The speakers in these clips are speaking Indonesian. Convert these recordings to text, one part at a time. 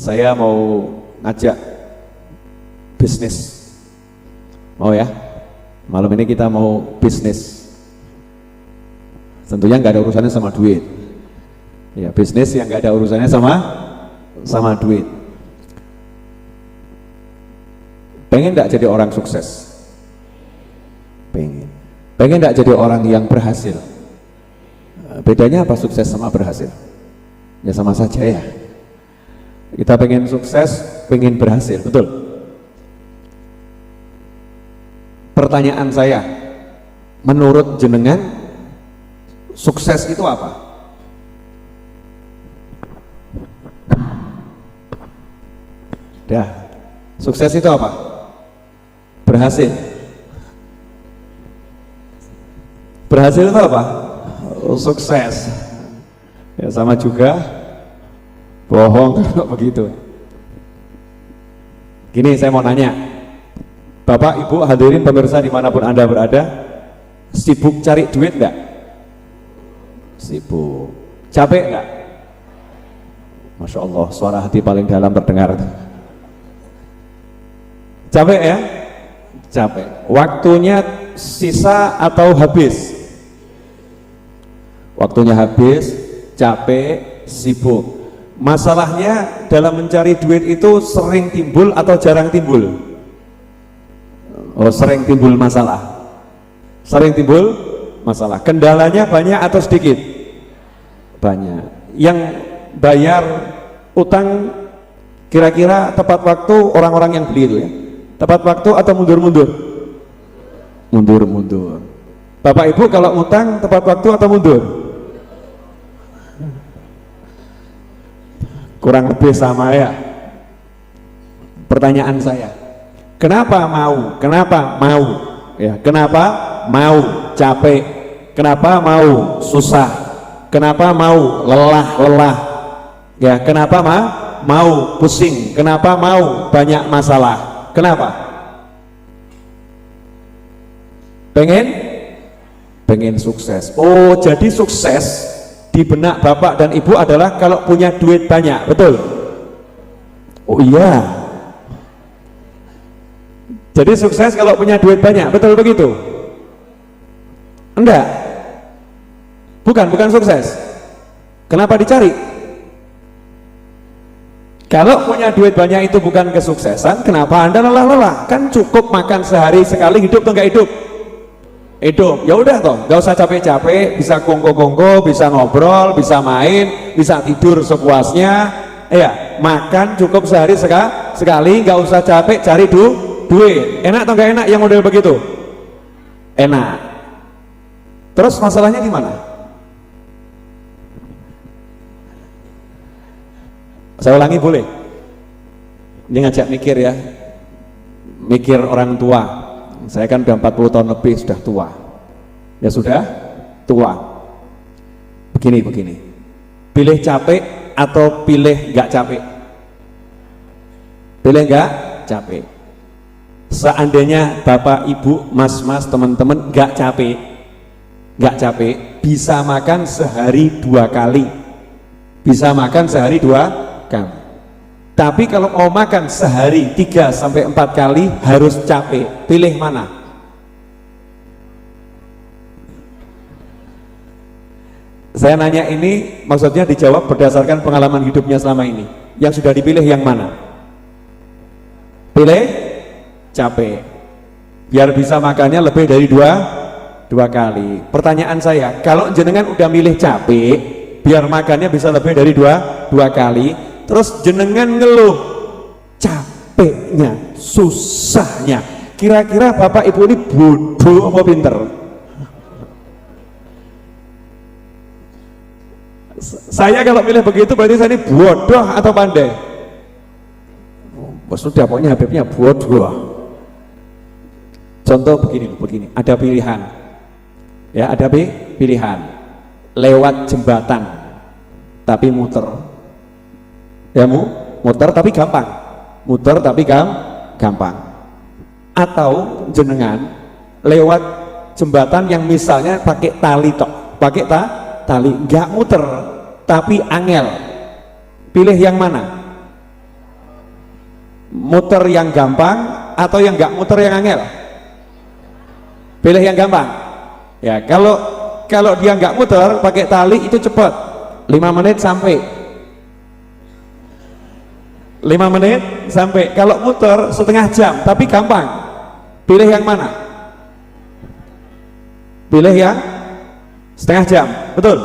Saya mau ngajak bisnis, mau ya? Malam ini kita mau bisnis. Tentunya nggak ada urusannya sama duit. Ya, bisnis yang nggak ada urusannya sama duit. Pengen nggak jadi orang sukses? Pengen. Pengen nggak jadi orang yang berhasil? Bedanya apa sukses sama berhasil? Ya sama saja ya. Kita pengen sukses, pengen berhasil, betul? Pertanyaan saya, menurut jenengan, sukses itu apa? Dah, sukses itu apa? Berhasil. Berhasil itu apa? Oh, sukses. Ya sama juga. Bohong kalau begitu. Gini, saya mau nanya, Bapak, Ibu, hadirin pemirsa dimanapun Anda berada, sibuk cari duit enggak? Sibuk. Capek enggak? Masya Allah, suara hati paling dalam terdengar. Capek ya? Capek. Waktunya sisa atau habis? Waktunya habis, capek, sibuk. Masalahnya dalam mencari duit itu sering timbul atau jarang timbul? Oh, sering timbul masalah. Sering timbul masalah. Kendalanya banyak atau sedikit? Banyak. Yang bayar utang kira-kira tepat waktu orang-orang yang beli itu ya? Tepat waktu atau mundur-mundur? Mundur-mundur. Bapak Ibu kalau utang tepat waktu atau mundur? Kurang lebih sama ya. Pertanyaan saya, kenapa mau? Kenapa mau? Ya, kenapa mau capek? Kenapa mau susah? Kenapa mau lelah? Ya, kenapa mau pusing? Kenapa mau banyak masalah? Kenapa? Pengen sukses. Oh, jadi sukses di benak Bapak dan Ibu adalah kalau punya duit banyak, betul? Oh iya. Jadi sukses kalau punya duit banyak, betul begitu? Enggak. Bukan sukses. Kenapa dicari? Kalau punya duit banyak itu bukan kesuksesan, kenapa Anda lelah-lelah? Kan cukup makan sehari sekali, hidup atau enggak hidup? Hidup, ya udah toh, nggak usah capek-capek, bisa kongko-kongko, bisa ngobrol, bisa main, bisa tidur sepuasnya, ya makan cukup sehari sekali, nggak usah capek cari duit. Enak atau nggak enak yang model begitu? Enak. Terus masalahnya di mana? Saya ulangi boleh? Ini ngajak mikir ya, mikir orang tua. Saya kan udah 40 tahun lebih, sudah tua. Ya sudah tua. Begini. Pilih capek atau pilih nggak capek? Pilih nggak capek. Seandainya Bapak, Ibu, Mas, teman-teman nggak capek, bisa makan sehari 2 kali. Bisa makan sehari 2 kali. Tapi kalau mau makan sehari 3 sampai 4 kali harus capek. Pilih mana? Saya nanya ini maksudnya dijawab berdasarkan pengalaman hidupnya selama ini. Yang sudah dipilih yang mana? Pilih capek. Biar bisa makannya lebih dari 2 kali. Pertanyaan saya, kalau jenengan udah milih capek, biar makannya bisa lebih dari 2 kali, terus jenengan ngeluh capeknya, susahnya, kira-kira Bapak Ibu ini bodoh apa pinter? Saya kalau pilih begitu berarti saya ini bodoh atau pandai? Sudah pokoknya Habibnya bodoh. Contoh begini, ada pilihan ya, ada pilihan lewat jembatan tapi muter ya, muter tapi gampang, atau jenengan lewat jembatan yang misalnya pakai tali tok, pakai tali, nggak muter tapi angel, pilih yang mana? Muter yang gampang atau yang nggak muter yang angel? Pilih yang gampang. Ya, kalau dia nggak muter pakai tali itu cepat, 5 menit sampai. 5 menit sampai. Kalau muter setengah jam tapi gampang. Pilih yang mana? Pilih yang setengah jam, betul?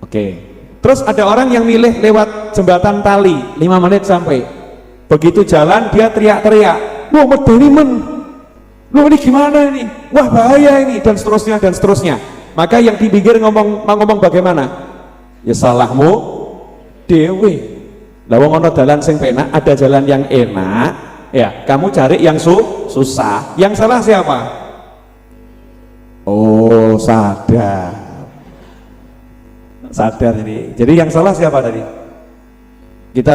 Oke. Terus ada orang yang milih lewat jembatan tali, 5 menit sampai. Begitu jalan dia teriak-teriak, wah medeni men, loh ini gimana ini, wah bahaya ini, dan seterusnya dan seterusnya. Maka yang di pinggir ngomong bagaimana? Ya salahmu dewe. Lah wong ana dalan sing penak, ada jalan yang enak, ya kamu cari yang susah. Yang salah siapa? Oh, sadar ini. Jadi yang salah siapa tadi? Kita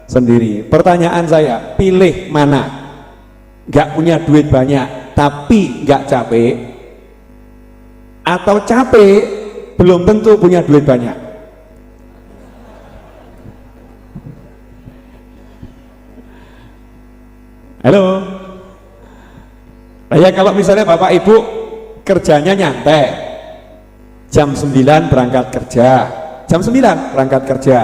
sendiri. Pertanyaan saya, pilih mana? Gak punya duit banyak tapi gak capek, atau capek belum tentu punya duit banyak? Halo? Ya kalau misalnya bapak ibu kerjanya nyantai, jam 9 berangkat kerja, jam 9 berangkat kerja,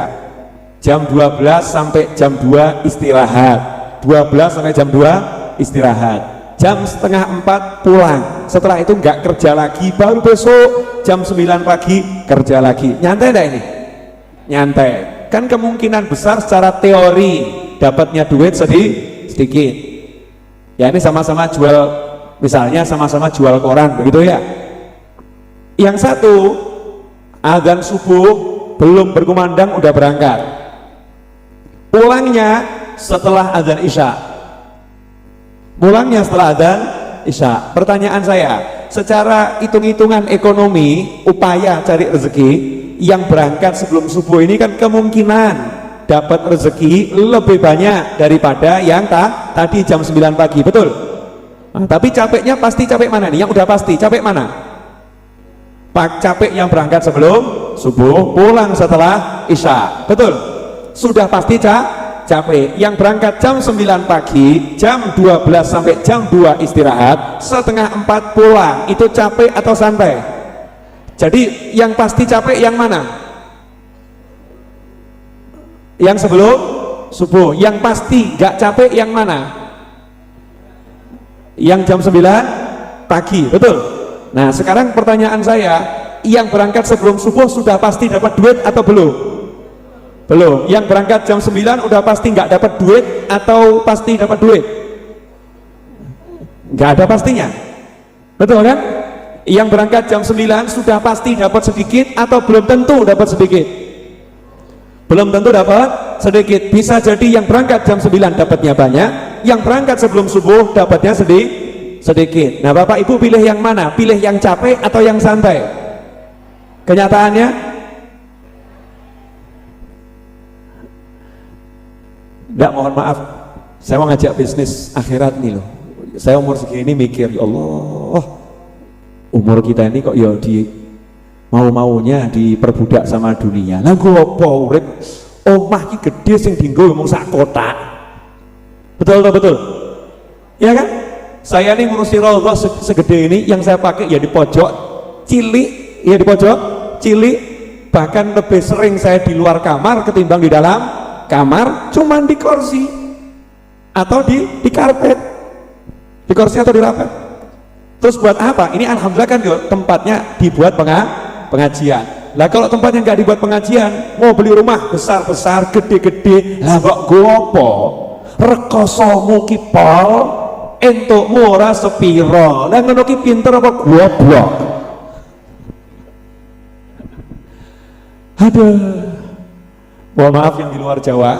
jam 12 sampai jam 2 istirahat, 12 sampai jam 2 istirahat, jam setengah 4 pulang, setelah itu nggak kerja lagi, baru besok jam 9 pagi kerja lagi. Nyantai enggak ini? Nyantai. Kan kemungkinan besar secara teori dapatnya duit sedikit. Ya ini sama-sama jual, misalnya sama-sama jual koran begitu ya. Yang satu azan subuh belum berkumandang udah berangkat, pulangnya setelah azan isya. Pertanyaan saya, secara hitung-hitungan ekonomi upaya cari rezeki, yang berangkat sebelum subuh ini kan kemungkinan dapat rezeki lebih banyak daripada yang tadi jam 9 pagi, betul? Nah, tapi capeknya pasti capek mana nih? Yang udah pasti capek mana? Capek yang berangkat sebelum subuh, pulang setelah isya, betul? Sudah pasti capek. Yang berangkat jam 9 pagi, jam 12 sampai jam 2 istirahat, setengah 4 pulang, itu capek atau santai? Jadi yang pasti capek yang mana? Yang sebelum subuh. Yang pasti gak capek yang mana? Yang jam 9 pagi, betul? Nah sekarang pertanyaan saya, yang berangkat sebelum subuh sudah pasti dapat duit atau belum? Belum. Yang berangkat jam 9 udah pasti nggak dapat duit atau pasti dapat duit? Nggak ada pastinya, betul kan? Yang berangkat jam 9 sudah pasti dapat sedikit atau belum tentu dapat sedikit? Belum tentu dapat sedikit. Bisa jadi yang berangkat jam 9 dapatnya banyak, yang berangkat sebelum subuh dapatnya sedikit. Nah bapak ibu pilih yang mana? Pilih yang capek atau yang santai? Kenyataannya enggak, mohon maaf, saya mau ngajak bisnis akhirat nih loh. Saya umur segini mikir, ya Allah, umur kita ini kok ya mau-maunya diperbudak sama dunia. Lah gue apa urip omah ki gede sing dienggo mung sak kotak. Betul? Ya kan? Saya ini ngurusi raudhah segede ini, yang saya pakai ya di pojok cilik, bahkan lebih sering saya di luar kamar ketimbang di dalam kamar, cuman di kursi atau di karpet, di kursi atau di rapet. Terus buat apa? Ini alhamdulillah kan yuk, tempatnya dibuat pengajian. Lah kalau tempatnya nggak dibuat pengajian, mau beli rumah besar-besar, gede-gede, lah kok gopo rekosomu kipol entukmu ora sepiro. Lah ngono ki pinter apa goblok? Aduh, mohon maaf yang di luar Jawa,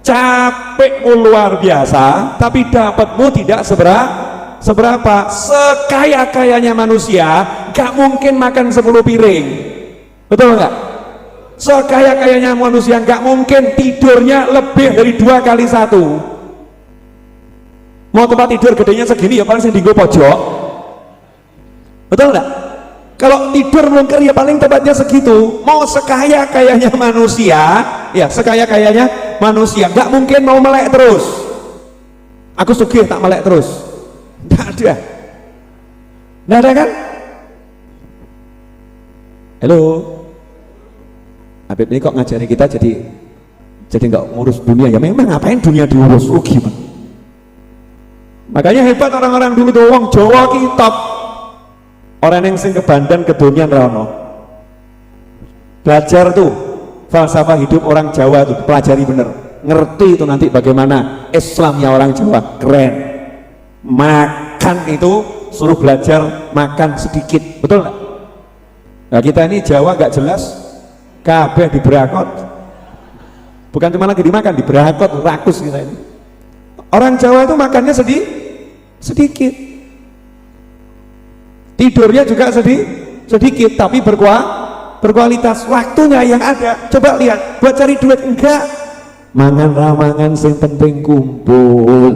capekmu luar biasa tapi dapatmu tidak seberapa. Sekaya-kayanya manusia gak mungkin makan 10 piring, betul nggak? Sekaya-kayanya manusia gak mungkin tidurnya lebih dari 2 kali 1. Mau tempat tidur gedenya segini ya paling sing dienggo pojok. Betul enggak? Kalau tidur melungker ya paling tempatnya segitu. Mau sekaya-kayanya manusia, ya sekaya-kayanya manusia, nggak mungkin mau melek terus. Aku sugih tak melek terus. Nggak ada. Nggak ada kan? Halo. Habib ini kok ngajari kita jadi nggak ngurus dunia. Ya memang ngapain dunia diurus, rugi man. Makanya hebat orang-orang dulu tuh, wong Jawa kitab. Orang yang sing kebandan kedonyan rano. Belajar tuh falsafah hidup orang Jawa tuh, pelajari bener. Ngerti itu nanti bagaimana Islamnya orang Jawa, keren. Makan itu suruh belajar makan sedikit, betul nggak? Nah kita ini Jawa nggak jelas, kabeh diberakot. Bukan cuma lagi dimakan, diberakot, rakus kita ini. Orang Jawa itu makannya sedikit. Tidurnya juga sedikit, tapi berkualitas. Waktunya yang ada, coba lihat, buat cari duit enggak. Mangan ramangan sing penting kumpul.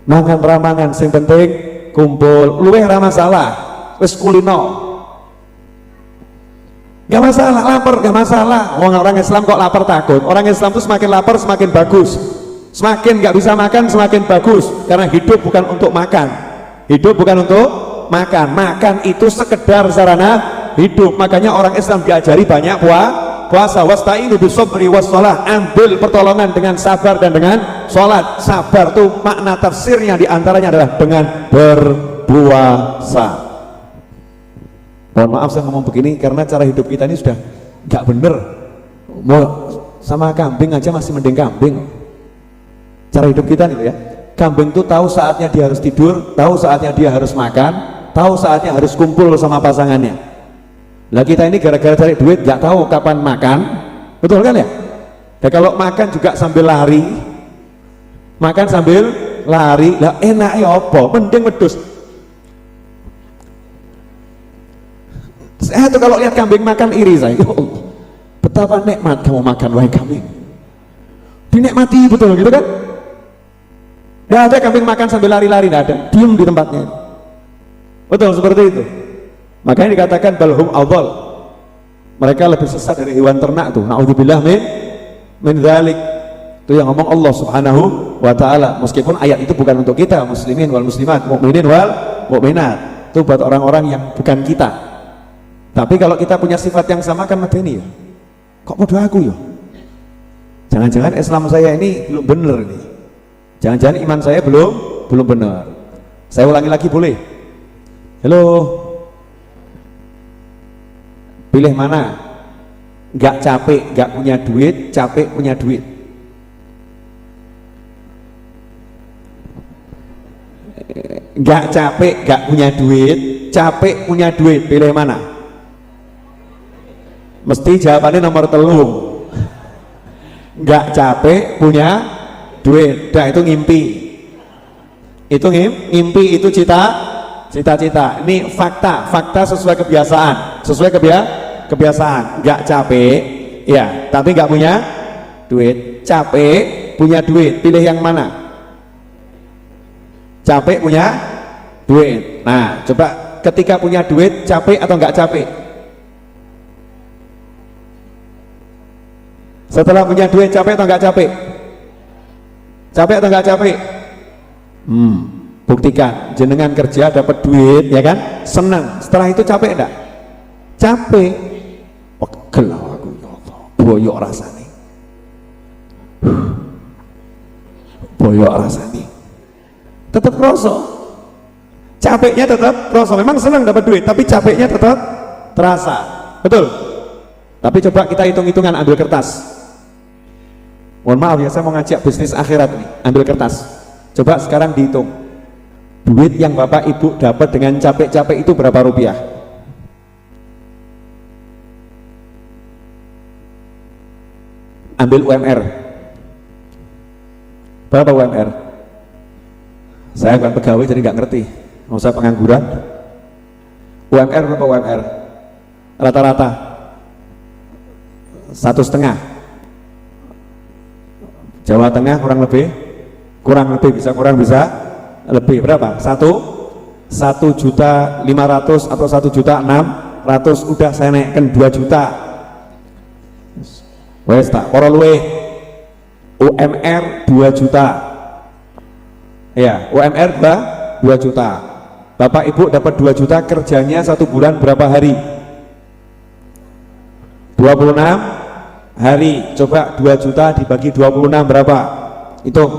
Mangan ramangan sing penting kumpul. Luweh ra masalah, wis kulino. Gak masalah, lapar gak masalah. Orang Islam kok lapar takut? Orang Islam itu semakin lapar semakin bagus. Semakin gak bisa makan semakin bagus. Karena hidup bukan untuk makan. Hidup bukan untuk makan. Makan itu sekedar sarana hidup. Makanya orang Islam diajari banyak puasa. Wasta'inu bisabri wassalah. Ambil pertolongan dengan sabar dan dengan sholat. Sabar tuh makna tafsirnya diantaranya adalah dengan berpuasa. Mohon maaf saya ngomong begini karena cara hidup kita ini sudah nggak bener. Mau sama kambing aja masih mending kambing. Cara hidup kita nih ya. Kambing tuh tahu saatnya dia harus tidur, tahu saatnya dia harus makan, tahu saatnya harus kumpul sama pasangannya. Lah kita ini gara-gara cari duit nggak tahu kapan makan, betul kan ya? Dan kalau makan juga sambil lari, makan sambil lari, lah enaknya apa? Mending wedhus. Saya tuh kalau lihat kambing makan iri saya. Ya Allah, betapa nikmat kamu makan wahai kambing. Dinikmati betul gitu kan? Nggak ada kambing makan sambil lari-lari, nggak ada. Diam di tempatnya. Betul seperti itu. Makanya dikatakan balhum adhal. Mereka lebih sesat dari hewan ternak tuh. Naudzubillah min dzalik. Itu yang ngomong Allah Subhanahu wa taala. Meskipun ayat itu bukan untuk kita, muslimin wal muslimat, mukminin wal mukminat. Itu buat orang-orang yang bukan kita. Tapi kalau kita punya sifat yang sama kan medeni ya. Kok bodoh aku ya? Jangan-jangan Islam saya ini belum benar nih. Jangan-jangan iman saya belum benar. Saya ulangi lagi boleh? Halo. Pilih mana? Nggak capek, nggak punya duit, capek punya duit. Nggak capek, nggak punya duit, capek punya duit. Pilih mana? Mesti jawabannya nomor 3. Nggak capek punya duit. Nah itu ngimpi. Itu ngimpi, itu cita-cita. Ini fakta sesuai kebiasaan. Sesuai kebiasaan. Nggak capek, ya, tapi nggak punya duit. Capek punya duit. Pilih yang mana? Capek punya duit. Nah, coba ketika punya duit, capek atau nggak capek? Setelah punya duit capek atau nggak capek? Capek atau nggak capek? Buktikan, jenengan kerja dapat duit, ya kan? Senang. Setelah itu capek enggak? Capek. Pegel aku ya Allah. Boyok rasanya. Boyok rasanya. Tetap kroso. Capeknya tetap kroso. Memang senang dapat duit, tapi capeknya tetap terasa. Betul? Tapi coba kita hitung-hitungan, ambil kertas. Mohon maaf ya, saya mau ngajak bisnis akhirat nih. Ambil kertas. Coba sekarang dihitung. Duit yang Bapak Ibu dapat dengan capek-capek itu berapa rupiah? Ambil UMR. Berapa UMR? Saya bukan pegawai jadi nggak ngerti. Mau saya pengangguran. UMR berapa UMR? Rata-rata 1,5. Jawa Tengah kurang lebih bisa kurang bisa lebih berapa? 1.500.000 atau 1.600.000, udah saya naikkan 2 juta. Wes tak para luweh. UMR 2 juta. Ya, UMR 2 juta. Bapak Ibu dapat 2 juta, kerjanya 1 bulan berapa hari? 26 hari. Coba 2 juta dibagi 26 berapa? Hitung.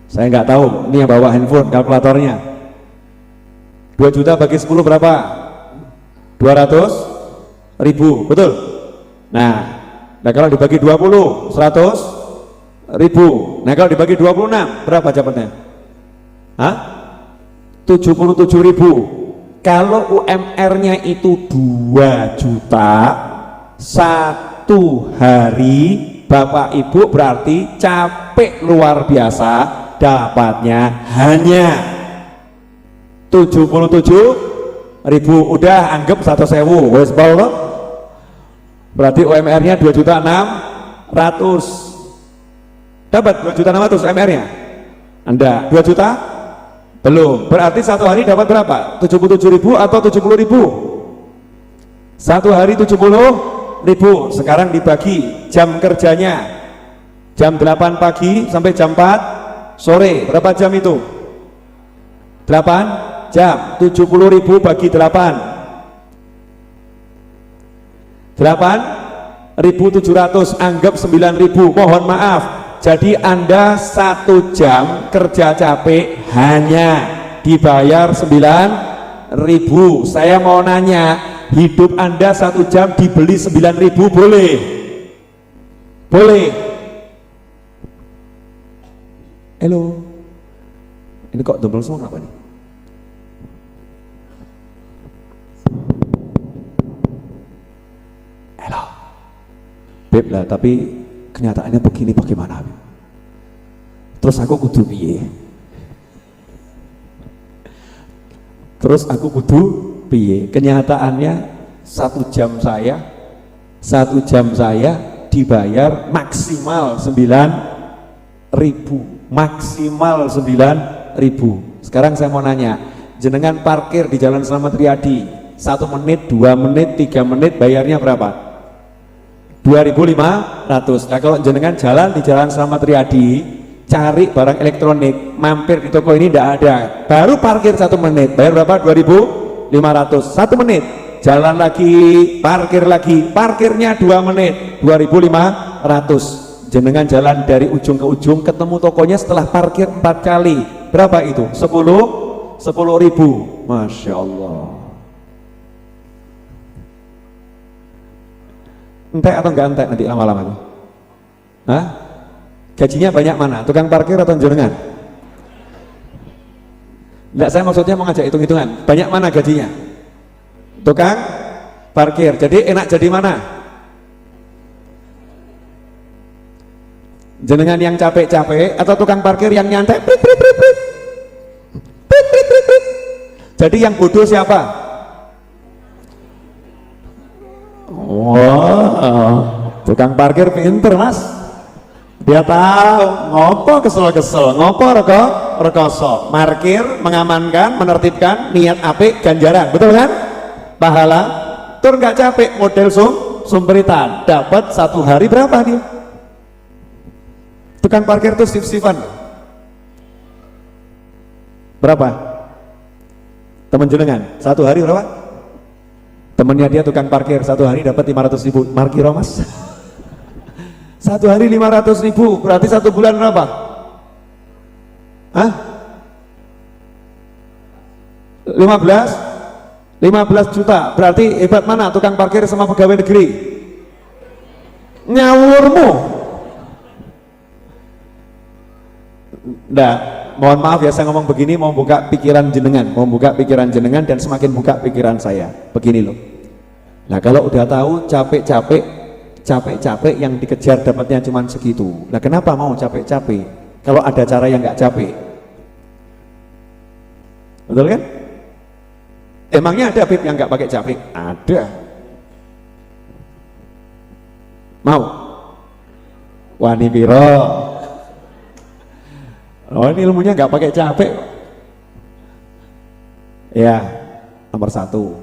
Saya nggak tahu, ini yang bawa handphone kalkulatornya. 2 juta bagi 10 berapa? 200.000, betul? Nah kalau dibagi 20, 100.000. Nah kalau dibagi 26 berapa dapatnya? 77.000. Kalau UMR-nya itu 2 juta, 1 hari Bapak Ibu berarti capek luar biasa, dapatnya hanya 77.000. Udah anggap 1.000 wes bal. Berarti UMR-nya 2.600.000. Dapat 2.600.000 UMR-nya? Anda 2 juta? Belum. Berarti 1 hari dapat berapa? 77.000 atau 70.000? 1 hari 70.000. Sekarang dibagi jam kerjanya. Jam 8 pagi sampai jam 4 sore. Berapa jam itu? 8 jam. 70.000 bagi 8. 8.700, anggap 9.000. Mohon maaf, jadi Anda 1 jam kerja capek hanya dibayar 9.000. Saya mau nanya, hidup Anda 1 jam dibeli 9.000 boleh? Boleh? Halo, ini kok double semua apa nih? Beb lah, tapi kenyataannya begini bagaimana? Terus aku kudu piye? Kenyataannya 1 jam saya dibayar maksimal 9.000. Maksimal 9.000. Sekarang saya mau nanya, jenengan parkir di Jalan Slamet Riyadi 1 menit, 2 menit, 3 menit bayarnya berapa? 2.500. Nah kalau jenengan jalan di Jalan Slamet Riyadi cari barang elektronik, mampir di toko ini tidak ada, baru parkir 1 menit, bayar berapa? 2.500. 1 menit jalan lagi, parkir lagi, parkirnya 2 menit, 2.500. Jenengan jalan dari ujung ke ujung, ketemu tokonya setelah parkir 4 kali, berapa itu? 10.000. Masya Allah. Entek atau enggak entek nanti lama-lama tuh? Gajinya banyak mana? Tukang parkir atau jenengan? Enggak, saya maksudnya mau ngajak hitung-hitungan. Banyak mana gajinya? Tukang parkir. Jadi enak jadi mana? Jenengan yang capek-capek atau tukang parkir yang nyantai? Jadi yang bodoh siapa? Tukang parkir pinter mas, dia tahu ngopo kesel-kesel, ngopo rekoso, parkir, mengamankan, menertibkan, niat apik, ganjaran, betul kan? Pahala, tur nggak capek, model sumperitan, dapat 1 hari berapa dia? Tukang parkir tuh sif-sifan berapa? Temen jenengan 1 hari berapa? Temennya dia tukang parkir 1 hari dapat 500.000. Markiro mas. 1 hari 500.000 berarti 1 bulan berapa? 15 juta. Berarti hebat mana tukang parkir sama pegawai negeri? Nyawurmu. Nah, mohon maaf ya saya ngomong begini, mau buka pikiran jenengan, dan semakin buka pikiran saya. Begini loh. Nah kalau udah tahu capek-capek yang dikejar dapatnya cuma segitu. Nah kenapa mau capek-capek kalau ada cara yang nggak capek? Betul kan? Emangnya ada Bib yang nggak pakai capek? Ada. Mau? Wani piro? Oh, ini ilmunya nggak pakai capek. Ya, nomor satu,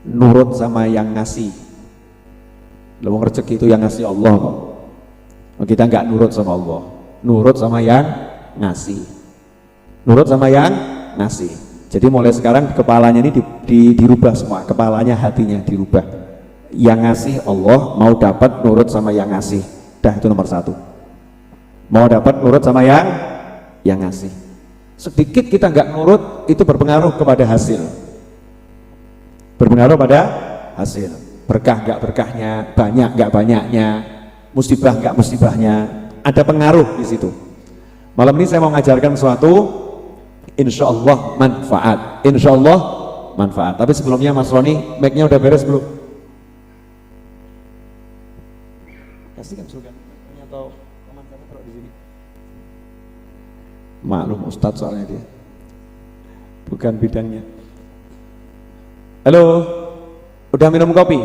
nurut sama yang ngasih. Lewung rezeki itu yang ngasih Allah kok. Kita nggak nurut sama Allah, nurut sama yang ngasih. Nurut sama yang ngasih. Jadi mulai sekarang kepalanya ini dirubah semua, kepalanya, hatinya dirubah. Yang ngasih Allah, mau dapat nurut sama yang ngasih. Dah, itu nomor satu. Mau dapat nurut sama yang ngasih. Sedikit kita nggak nurut, itu berpengaruh kepada hasil. Berpengaruh pada hasil. Berkah nggak berkahnya, banyak nggak banyaknya, musibah nggak musibahnya, ada pengaruh di situ. Malam ini saya mau mengajarkan sesuatu, insya Allah manfaat, insya Allah manfaat. Tapi sebelumnya Mas Roni, mic-nya udah beres belum? Kasihkan surga atau teman kamu taruh di sini. Maklum Ustadz soalnya dia, bukan bidangnya. Halo, udah minum kopi?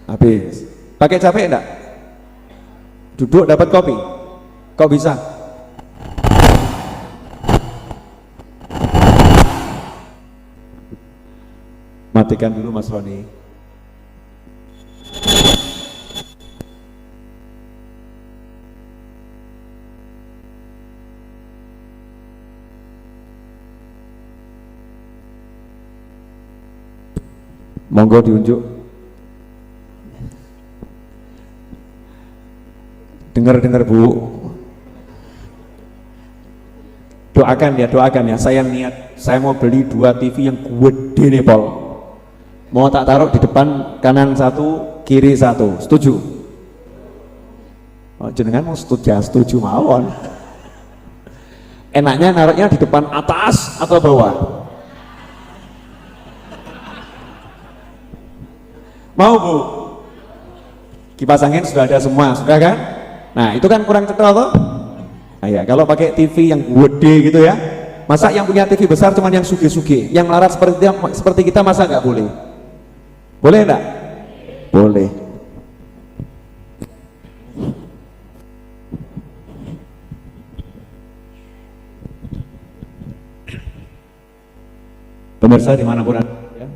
Habis. Pakai capek enggak? Duduk dapat kopi? Kok bisa? Matikan dulu Mas Roni. Monggo diunjuk. Dengar Bu. Doakan ya. Saya niat, saya mau beli 2 TV yang gede nih Pol. Mau tak taruh di depan, kanan 1, kiri 1. Setuju? Oh, jenengan mau setuju mawon. Enaknya naruhnya di depan atas atau bawah? Mau Bu? Kipas angin sudah ada semua, sudah kan? Nah itu kan kurang cetral toh? Nah, ya, kalau pakai TV yang gede gitu ya, masa yang punya TV besar cuma yang suge-suge, yang melarat seperti kita masa nggak boleh? Boleh enggak? Boleh. Pemirsa dimanapun Anda ya.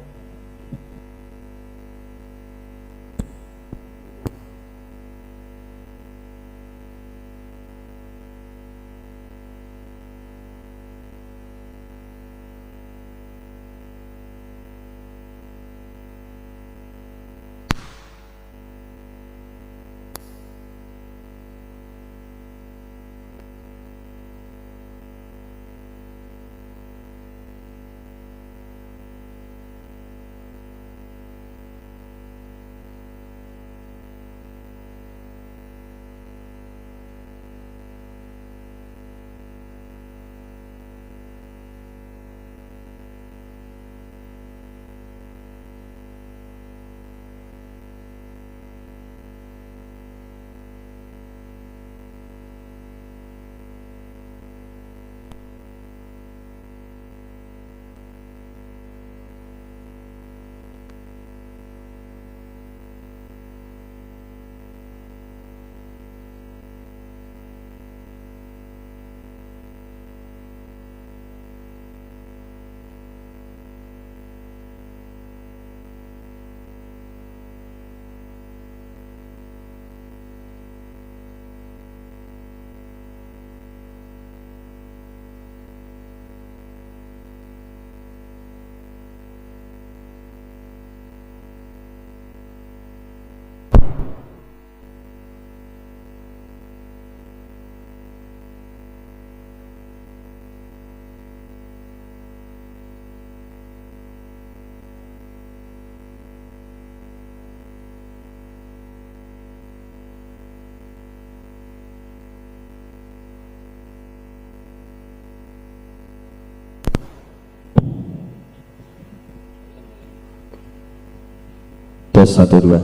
Tes 1 2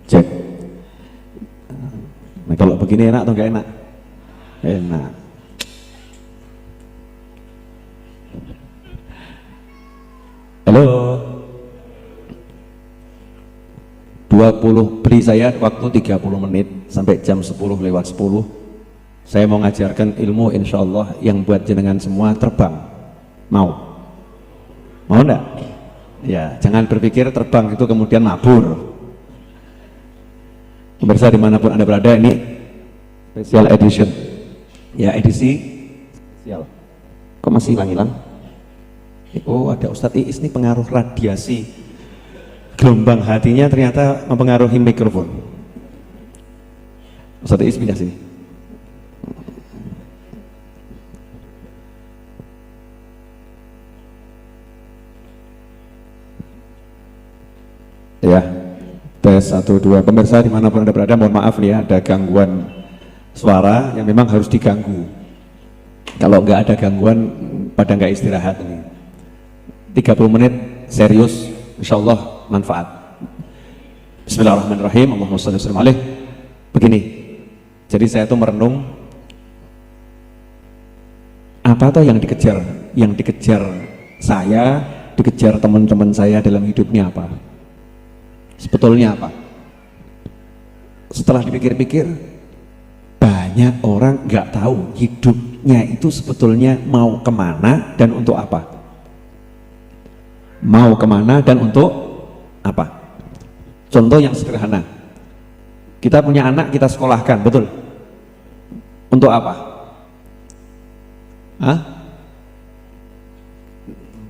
cek. Nah kalau begini enak atau enggak enak? Enak. Halo. 20 beri saya waktu 30 menit sampai jam 10 lewat 10. Saya mau ngajarkan ilmu insya Allah yang buat jenengan semua terbang. Mau enggak? Ya, jangan berpikir terbang itu kemudian mabur. Pemirsa dimanapun Anda berada, ini special edition. Ya, edisi spesial. Kok masih hilang-hilang? Oh, ada Ustadz Iis nih, pengaruh radiasi gelombang hatinya ternyata mempengaruhi mikrofon. Ustadz Iis pindah sini. Ya, tes 1, 2. Pemirsa dimanapun Anda berada, mohon maaf nih ya, ada gangguan suara yang memang harus diganggu. Kalau nggak ada gangguan pada nggak istirahat ini. 30 menit serius, insya Allah manfaat. Bismillahirrahmanirrahim. Allahumma shalli wa sallim alaih. Begini, jadi saya tuh merenung, apa tuh yang dikejar? Yang dikejar saya, dikejar teman-teman saya dalam hidupnya apa? Sebetulnya apa? Setelah dipikir-pikir, banyak orang nggak tahu hidupnya itu sebetulnya mau kemana dan untuk apa. Mau kemana dan untuk apa? Contoh yang sederhana, kita punya anak, kita sekolahkan, betul? Untuk apa? Hah?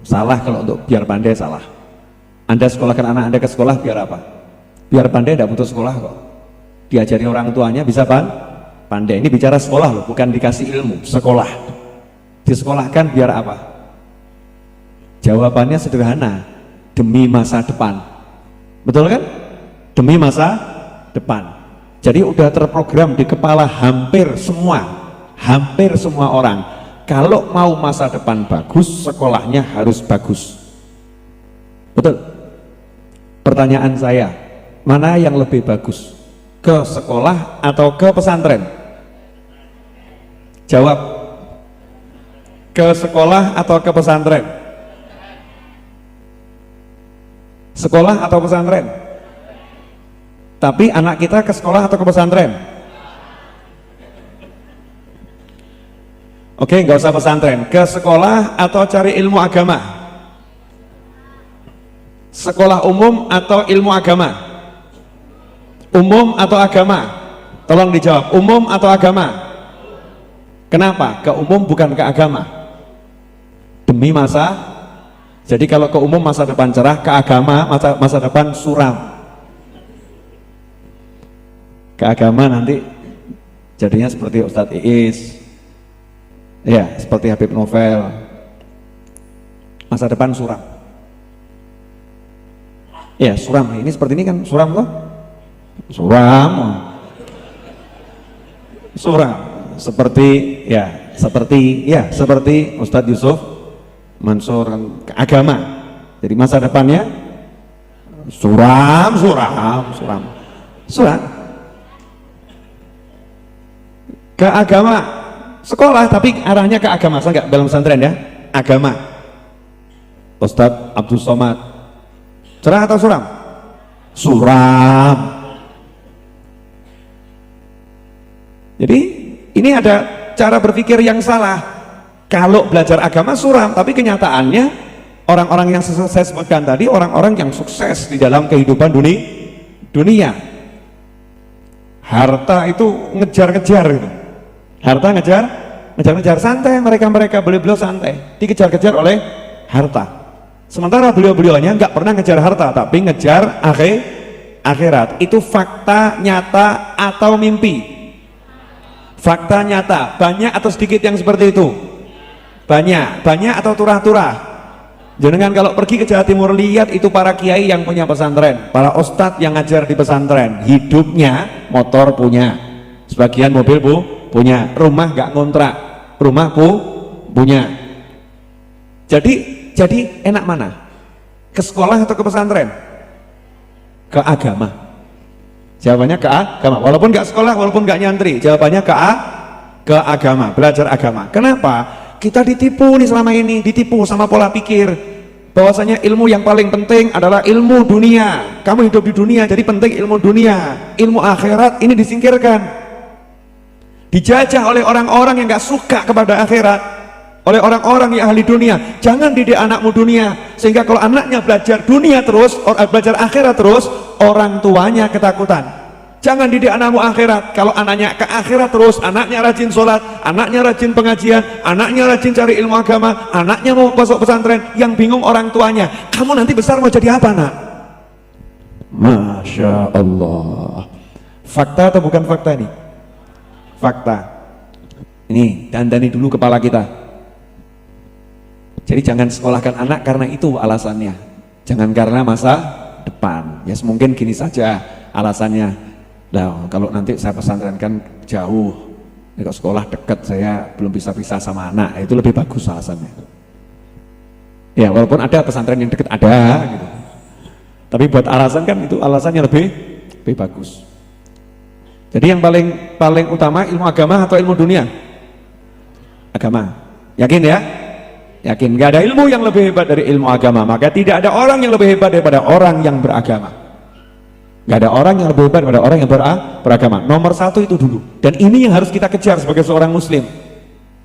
Salah kalau untuk biar pandai, salah. Anda sekolahkan anak Anda ke sekolah biar apa? Biar pandai, tidak butuh sekolah kok. Diajari orang tuanya bisa pandai. Ini bicara sekolah loh, bukan dikasih ilmu. Sekolah. Disekolahkan biar apa? Jawabannya sederhana, demi masa depan. Betul kan? Demi masa depan. Jadi udah terprogram di kepala hampir semua orang. Kalau mau masa depan bagus, sekolahnya harus bagus. Betul? Pertanyaan saya, mana yang lebih bagus? Ke sekolah atau ke pesantren? Jawab. Ke sekolah atau ke pesantren? Sekolah atau pesantren? Tapi anak kita ke sekolah atau ke pesantren? Oke, nggak usah pesantren. Ke sekolah atau cari ilmu agama? Sekolah umum atau ilmu agama? Umum atau agama? Tolong dijawab, umum atau agama? Kenapa? Ke umum bukan ke agama? Demi masa. Jadi kalau ke umum masa depan cerah, ke agama masa depan suram. Ke agama nanti jadinya seperti Ustadz Iis, ya, seperti Habib Novel. Masa depan suram. Ya, suram. Ini seperti ini kan suram loh. Suram. Seperti Ustadz Yusuf Mansur, agama. Jadi masa depannya suram. Ke agama, sekolah tapi arahnya ke agama. Saya enggak dalam pesantren ya, agama. Ustadz Abdul Somad, cerah atau suram? Suram. Jadi ini ada cara berpikir yang salah. Kalau belajar agama suram, tapi kenyataannya orang-orang yang saya sebutkan tadi, orang-orang yang sukses di dalam kehidupan dunia. Harta itu ngejar-ngejar gitu. Harta ngejar-ngejar, santai mereka beliau santai, dikejar-kejar oleh harta. Sementara beliau-beliaunya nggak pernah ngejar harta, tapi ngejar akhirat. Itu fakta nyata atau mimpi? Fakta nyata. Banyak atau sedikit yang seperti itu? Banyak atau turah-turah? Jangan kalau pergi ke Jawa Timur, lihat itu para kiai yang punya pesantren, para ustadz yang ngajar di pesantren, hidupnya motor punya, sebagian mobil punya, rumah nggak ngontrak, rumah punya. Jadi enak mana? Ke sekolah atau ke pesantren? Ke agama. Jawabannya ke agama. Walaupun nggak sekolah, walaupun nggak nyantri, jawabannya ke agama, belajar agama. Kenapa? Kita ditipu nih selama ini, ditipu sama pola pikir bahwasanya ilmu yang paling penting adalah ilmu dunia. Kamu hidup di dunia, jadi penting ilmu dunia. Ilmu akhirat ini disingkirkan. dijajah oleh orang-orang yang nggak suka kepada akhirat, oleh orang-orang yang ahli dunia. Jangan didik anakmu dunia, sehingga kalau anaknya belajar dunia terus, belajar akhirat terus, orang tuanya ketakutan. Jangan didik anakmu akhirat. Kalau anaknya ke akhirat terus, anaknya rajin sholat, anaknya rajin pengajian, anaknya rajin cari ilmu agama, anaknya mau masuk pesantren, yang bingung orang tuanya. Kamu nanti besar mau jadi apa, nak? Masya Allah. Fakta atau bukan fakta ini? Fakta. Ini dandani dulu kepala kita. Jadi jangan sekolahkan anak karena itu alasannya. Jangan karena masa depan. Ya mungkin gini saja alasannya. Nah, kalau nanti saya pesantrenkan jauh, kalau sekolah dekat saya belum bisa pisah sama anak, itu lebih bagus alasannya. Ya walaupun ada pesantren yang dekat ada, gitu. Tapi buat alasan kan itu alasannya lebih bagus. Jadi yang paling utama ilmu agama atau ilmu dunia? Agama. Yakin ya? Yakin. Gak ada ilmu yang lebih hebat dari ilmu agama. Maka tidak ada orang yang lebih hebat daripada orang yang beragama. Gak ada orang yang lebih hebat daripada orang yang beragama. Nomor satu itu dulu. Dan ini yang harus kita kejar sebagai seorang muslim.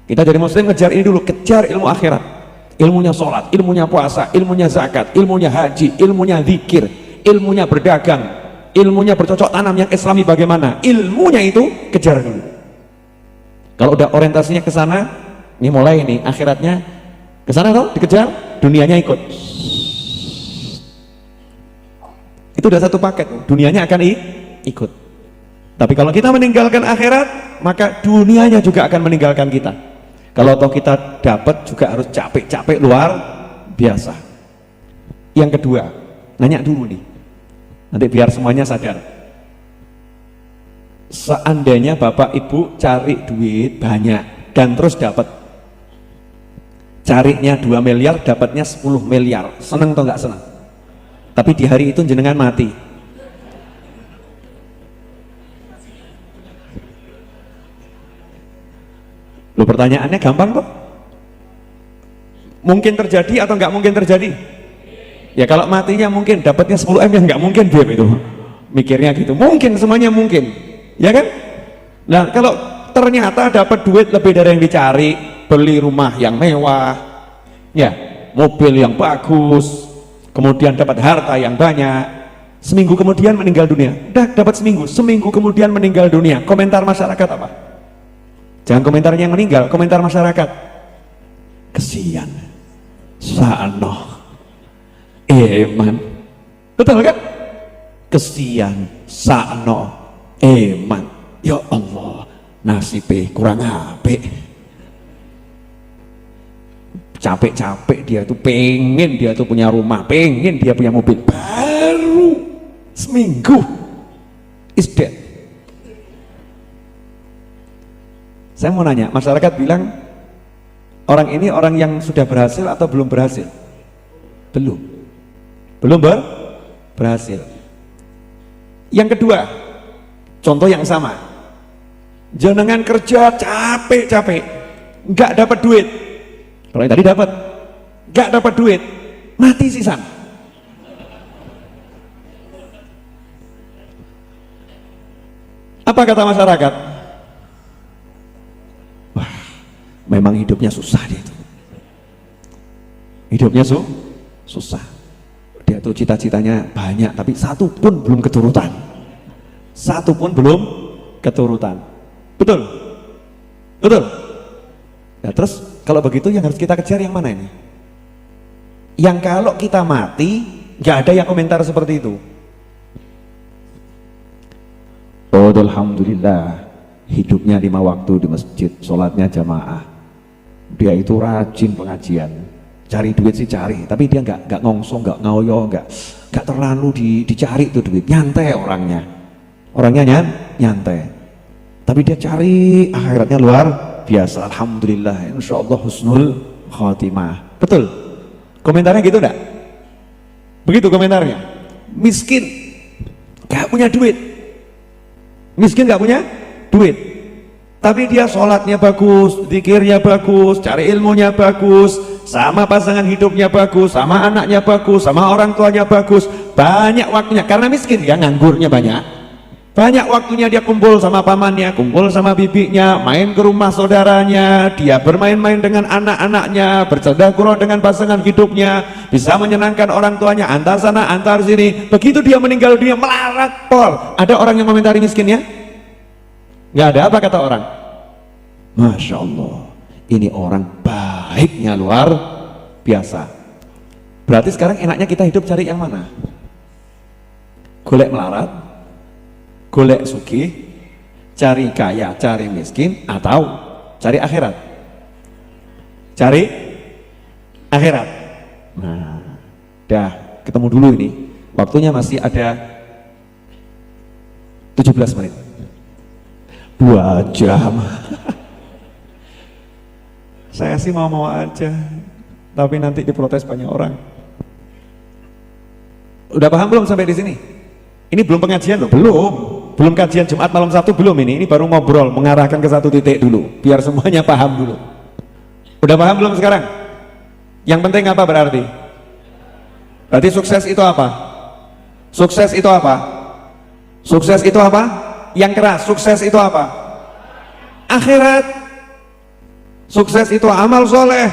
Kita jadi muslim kejar ini dulu. Kejar ilmu akhirat. Ilmunya sholat, ilmunya puasa, ilmunya zakat, ilmunya haji, ilmunya zikir, ilmunya berdagang, ilmunya bercocok tanam yang islami bagaimana. Ilmunya itu kejar dulu. Kalau udah orientasinya ke sana, ini mulai nih akhiratnya ke sana tuh dikejar, dunianya ikut. Itu udah satu paket, dunianya akan ikut. Tapi kalau kita meninggalkan akhirat, maka dunianya juga akan meninggalkan kita. Kalau toh kita dapat juga harus capek-capek luar biasa. Yang kedua, nanya dulu nih, nanti biar semuanya sadar. Seandainya bapak ibu cari duit banyak dan terus dapat, carinya 2 miliar, dapatnya 10 miliar, seneng atau nggak seneng? Tapi di hari itu jenengan mati. Loh, pertanyaannya gampang kok. Mungkin terjadi atau nggak mungkin terjadi? Ya kalau matinya mungkin, dapatnya 10 M ya nggak mungkin dia itu. Mikirnya gitu. Mungkin, semuanya mungkin. Ya kan? Nah, kalau ternyata dapat duit lebih dari yang dicari, beli rumah yang mewah, ya, mobil yang bagus, kemudian dapat harta yang banyak, seminggu kemudian meninggal dunia. Dapat seminggu kemudian meninggal dunia. Komentar masyarakat apa? Jangan komentarnya yang meninggal, komentar masyarakat. Kesian, sa'anoh, eman. Betul kan? Kesian, sa'anoh, eman. Ya Allah, nasibnya kurang apik. Capek-capek dia tuh pengen dia tuh punya rumah, pengen dia punya mobil, baru seminggu is dead. Saya mau nanya, masyarakat bilang orang ini orang yang sudah berhasil atau belum berhasil? Belum berhasil. Yang kedua, contoh yang sama, jenengan kerja capek-capek nggak dapat duit. Kalau yang tadi dapat, nggak dapat duit, mati sisan. Apa kata masyarakat? Wah, memang hidupnya susah dia itu. Hidupnya susah. Dia tuh cita-citanya banyak, tapi satu pun belum keturutan. Betul? Ya, terus kalau begitu yang harus kita kejar yang mana ini? Yang kalau kita mati nggak ada yang komentar seperti itu. Oh, alhamdulillah, hidupnya 5 waktu di masjid, sholatnya jamaah. Dia itu rajin pengajian, cari duit sih cari, tapi dia nggak ngongso, nggak ngoyo, nggak terlalu dicari tuh duit, nyantai orangnya nyantai. Tapi dia cari akhiratnya luar biasa. Alhamdulillah, insyaallah husnul khatimah. Betul? Komentarnya gitu enggak? Begitu komentarnya. Miskin, gak punya duit. Tapi dia sholatnya bagus, zikirnya bagus, cari ilmunya bagus, sama pasangan hidupnya bagus, sama anaknya bagus, sama orang tuanya bagus, banyak waktunya. Karena miskin ya, nganggurnya banyak. Banyak waktunya dia kumpul sama pamannya, kumpul sama bibinya, main ke rumah saudaranya, dia bermain-main dengan anak-anaknya, bercanda dengan pasangan hidupnya, bisa menyenangkan orang tuanya, antar sana antar sini. Begitu dia meninggal dunia melarat pol. Ada orang yang komentari miskinnya? Nggak ada. Apa kata orang? Masya Allah, ini orang baiknya luar biasa. Berarti sekarang enaknya kita hidup cari yang mana? Golek melarat, golek sugih, cari kaya, cari miskin, atau cari akhirat? Cari akhirat. Nah, dah ketemu dulu ini. Waktunya masih ada 17 menit. 2 jam. Saya sih mau aja, tapi nanti diprotes banyak orang. Udah paham belum sampai di sini? Ini belum pengajian loh, belum kajian Jumat malam Sabtu belum ini baru ngobrol, mengarahkan ke satu titik dulu, biar semuanya paham dulu. Udah paham belum sekarang? Yang penting apa berarti? Berarti sukses itu apa? Sukses itu apa? Sukses itu apa? Yang keras, sukses itu apa? Akhirat. Sukses itu amal soleh.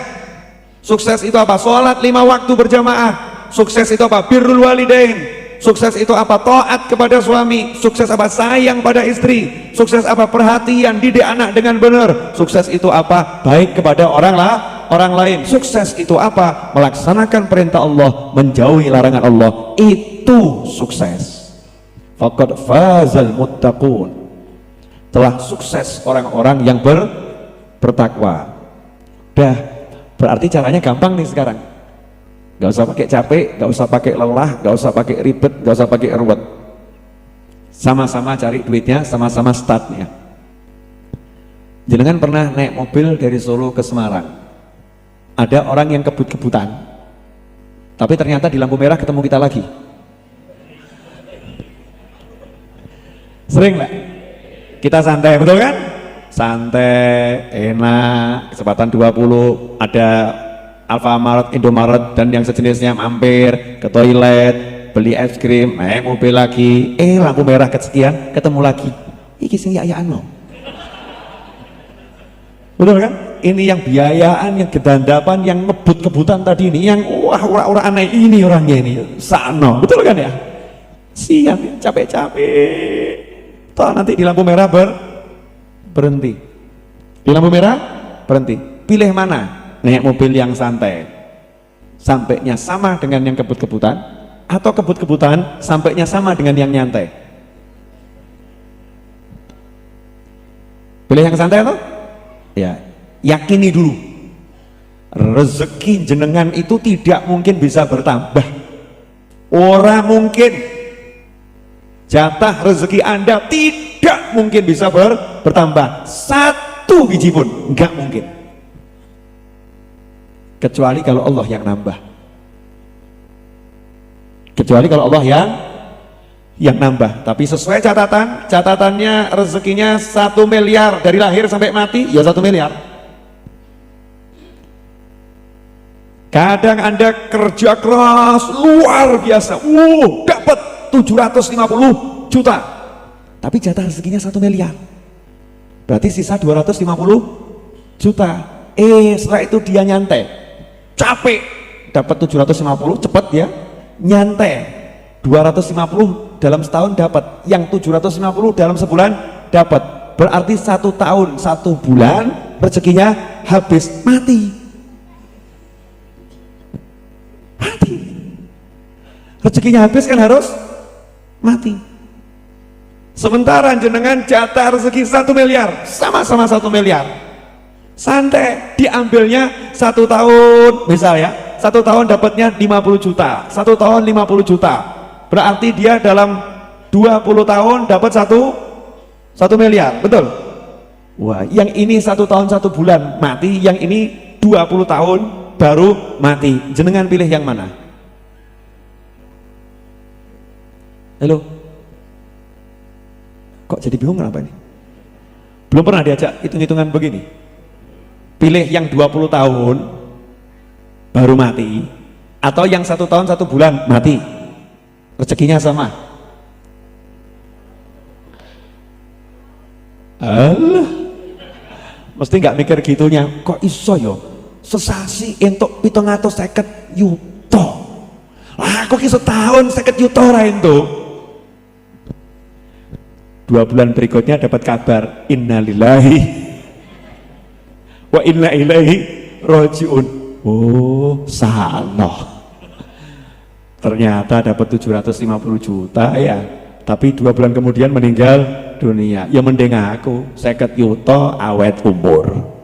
Sukses itu apa? Sholat 5 waktu berjamaah. Sukses itu apa? Birrul walidain. Sukses itu apa? Taat kepada suami. Sukses apa? Sayang pada istri. Sukses apa? Perhatian, didik anak dengan benar. Sukses itu apa? Baik kepada orang lain. Sukses itu apa? Melaksanakan perintah Allah, menjauhi larangan Allah. Itu sukses. Faqad fazal muttaqun. Telah sukses orang-orang yang bertakwa. Dah, berarti caranya gampang nih sekarang. Gak usah pakai capek, gak usah pakai lelah, gak usah pakai ribet, gak usah pakai ruwet. Sama-sama cari duitnya, sama-sama startnya. Jenengan pernah naik mobil dari Solo ke Semarang, ada orang yang kebut-kebutan, tapi ternyata di lampu merah ketemu kita lagi. Sering nggak? Kita santai, betul kan? Santai, enak, kesempatan 20, ada Alfamart, Indomaret dan yang sejenisnya, mampir ke toilet, beli es krim, naik mobil lagi, lampu merah kesekian, ketemu lagi. Iki sing ya-yaan loh. Betul kan? Ini yang biayaan, yang gedandapan, yang ngebut-kebutan tadi ini, yang wah ora-ora aneh ini orangnya ini, sano, betul kan ya? Sian, capek-capek. Toh nanti di lampu merah berhenti. Di lampu merah berhenti. Pilih mana? Naik mobil yang santai, sampainya sama dengan yang kebut-kebutan, atau kebut-kebutan sampainya sama dengan yang nyantai? Pilih yang santai atau? Ya, yakini dulu, rezeki jenengan itu tidak mungkin bisa bertambah. Ora mungkin. Jatah rezeki Anda tidak mungkin bisa bertambah. 1 biji pun enggak mungkin. Kecuali kalau Allah yang nambah. Kecuali kalau Allah yang nambah. Tapi sesuai catatannya rezekinya 1 miliar dari lahir sampai mati, ya 1 miliar. Kadang Anda kerja keras luar biasa, dapat 750 juta, tapi jatah rezekinya 1 miliar. Berarti sisa 250 juta. Setelah itu dia nyantai, capek, dapat 750, cepat ya, nyantai 250 dalam setahun dapat, yang 750 dalam sebulan dapat. Berarti 1 tahun 1 bulan rezekinya habis, mati. Rezekinya habis kan harus mati. Sementara jenengan jatah rezeki 1 miliar, sama-sama 1 miliar. Santai, diambilnya 1 tahun, misal ya, 1 tahun dapatnya 50 juta, 1 tahun 50 juta. Berarti dia dalam 20 tahun dapat 1 miliar, betul? Wah, yang ini 1 tahun 1 bulan mati, yang ini 20 tahun baru mati. Jenengan pilih yang mana? Halo? Kok jadi bingung kenapa ini? Belum pernah diajak hitung-hitungan begini. Pilih yang 20 tahun baru mati, atau yang 1 tahun 1 bulan mati, rezekinya sama. Allah, mesti nggak mikir gitunya, kok iso yo sesasi entuk 750 yuta, aku ki setahun 50 yuta ora entuk. 2 bulan berikutnya dapat kabar innalillahi wa inna ilaihi rajiun. Oh salah, ternyata dapat 750 juta ya, tapi 2 bulan kemudian meninggal dunia. Ya mending aku 50 yuta awet umur.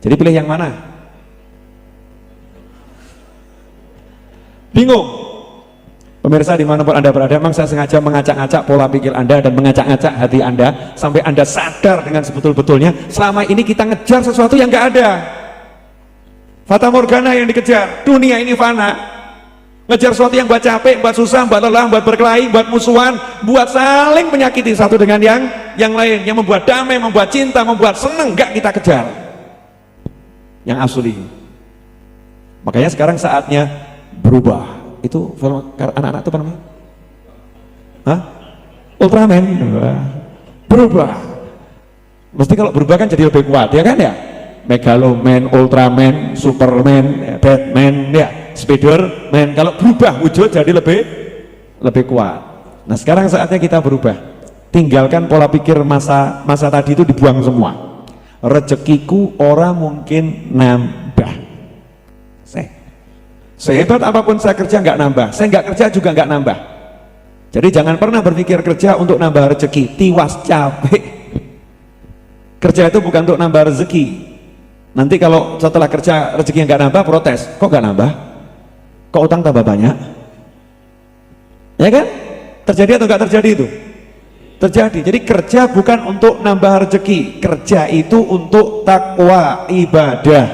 Jadi pilih yang mana? Bingung? Pemirsa dimanapun Anda berada, memang saya sengaja mengacak-acak pola pikir Anda dan mengacak-acak hati Anda sampai Anda sadar dengan sebetul-betulnya selama ini kita ngejar sesuatu yang nggak ada. Fata Morgana yang dikejar, dunia ini fana. Ngejar sesuatu yang buat capek, buat susah, buat lelah, buat berkelahi, buat musuhan, buat saling menyakiti satu dengan yang lain, yang membuat damai, membuat cinta, membuat seneng, nggak kita kejar yang asli. Makanya sekarang saatnya berubah. Itu film anak-anak itu apa namanya? Hah? Ultraman. Berubah. Mesti kalau berubah kan jadi lebih kuat, ya kan ya? Megaloman, Ultraman, Superman, Batman, ya, Spiderman. Kalau berubah wujud jadi lebih kuat. Nah sekarang saatnya kita berubah. Tinggalkan pola pikir masa tadi itu, dibuang semua. Rezekiku orang mungkin nambah. Sehebat apapun saya kerja nggak nambah, saya nggak kerja juga nggak nambah. Jadi jangan pernah berpikir kerja untuk nambah rezeki, tiwas capek. Kerja itu bukan untuk nambah rezeki. Nanti kalau setelah kerja rezeki yang nggak nambah, protes, kok nggak nambah? Kok utang tambah banyak? Ya kan? Terjadi atau nggak terjadi itu? Terjadi. Jadi kerja bukan untuk nambah rezeki, kerja itu untuk takwa, ibadah.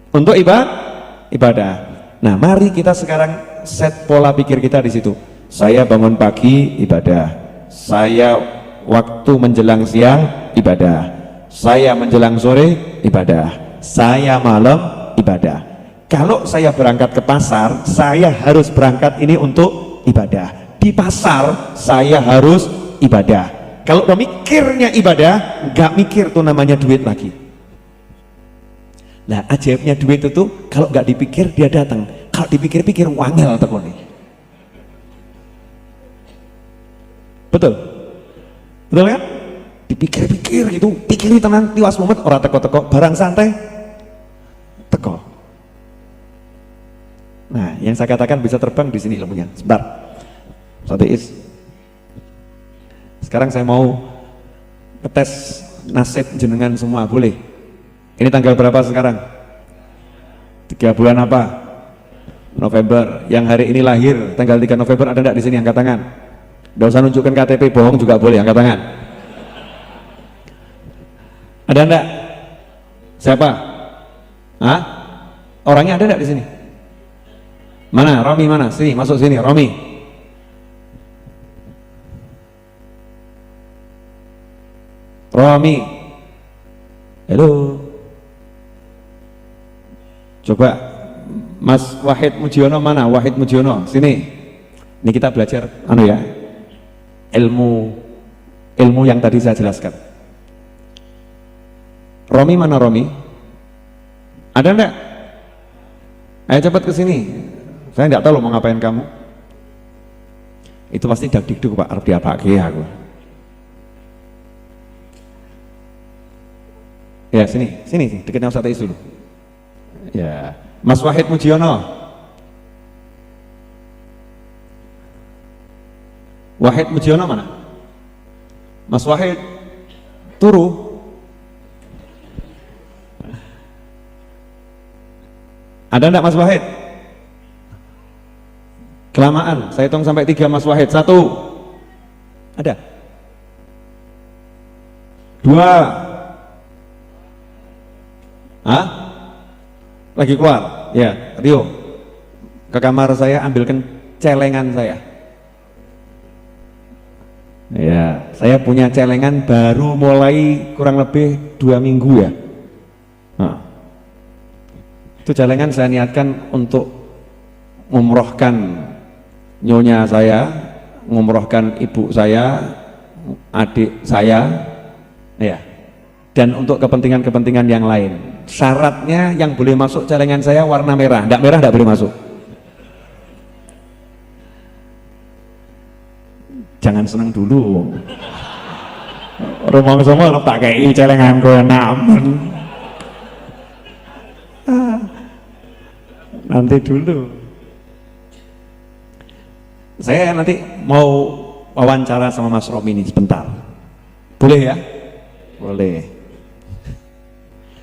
Untuk ibadah. Nah, mari kita sekarang set pola pikir kita di situ. Saya bangun pagi ibadah. Saya waktu menjelang siang ibadah. Saya menjelang sore ibadah. Saya malam ibadah. Kalau saya berangkat ke pasar, saya harus berangkat ini untuk ibadah. Di pasar saya harus ibadah. Kalau udah mikirnya ibadah, nggak mikir tuh namanya duit lagi. Nah ajaibnya duit itu kalau nggak dipikir dia datang, kalau dipikir-pikir wangel tekuni. Betul? Betul kan? Dipikir-pikir gitu, pikiri tenang, tiwas mumet, orang teko-teko, barang santai teko. Nah yang saya katakan bisa terbang di sini ilmunya. Sebentar, Satu is. Sekarang saya mau ngetes nasib jenengan semua, boleh? Ini tanggal berapa sekarang? 3 bulan apa? November. Yang hari ini lahir tanggal 3 November ada enggak di sini angkat tangan? Nggak usah nunjukkan KTP, bohong juga boleh, angkat tangan. Ada enggak? Siapa? Hah? Orangnya ada enggak di sini? Mana? Romi mana? Sini, masuk sini, Romi. Romi. Halo. Coba Mas Wahid Mujiono mana? Wahid Mujiono, sini. Ini kita belajar ya, ilmu yang tadi saya jelaskan. Romi mana Romi? Ada enggak? Ayo cepat ke sini. Saya enggak tahu mau ngapain kamu. Itu pasti dak-dikduk Pak, arep diapake aku. Ya sini dekatnya Ustaz Ais dulu. Ya, Mas Wahid Mujiono. Wahid Mujiono mana? Mas Wahid turu. Ada enggak Mas Wahid? Kelamaan, saya hitung sampai 3 Mas Wahid. 1. Ada? 2. Hah? Lagi keluar? Ya, Rio, ke kamar saya ambilkan celengan saya. Ya, saya punya celengan baru mulai kurang lebih 2 minggu ya. Nah, itu celengan saya niatkan untuk ngumrohkan nyonya saya, ngumrohkan ibu saya, adik saya, ya, dan untuk kepentingan-kepentingan yang lain. Syaratnya yang boleh masuk celengan saya warna merah, enggak boleh masuk. Jangan senang dulu. Rumong semua tak kei celenganku namun. Nanti dulu. Saya nanti mau wawancara sama Mas Romi ini sebentar. Boleh ya? Boleh.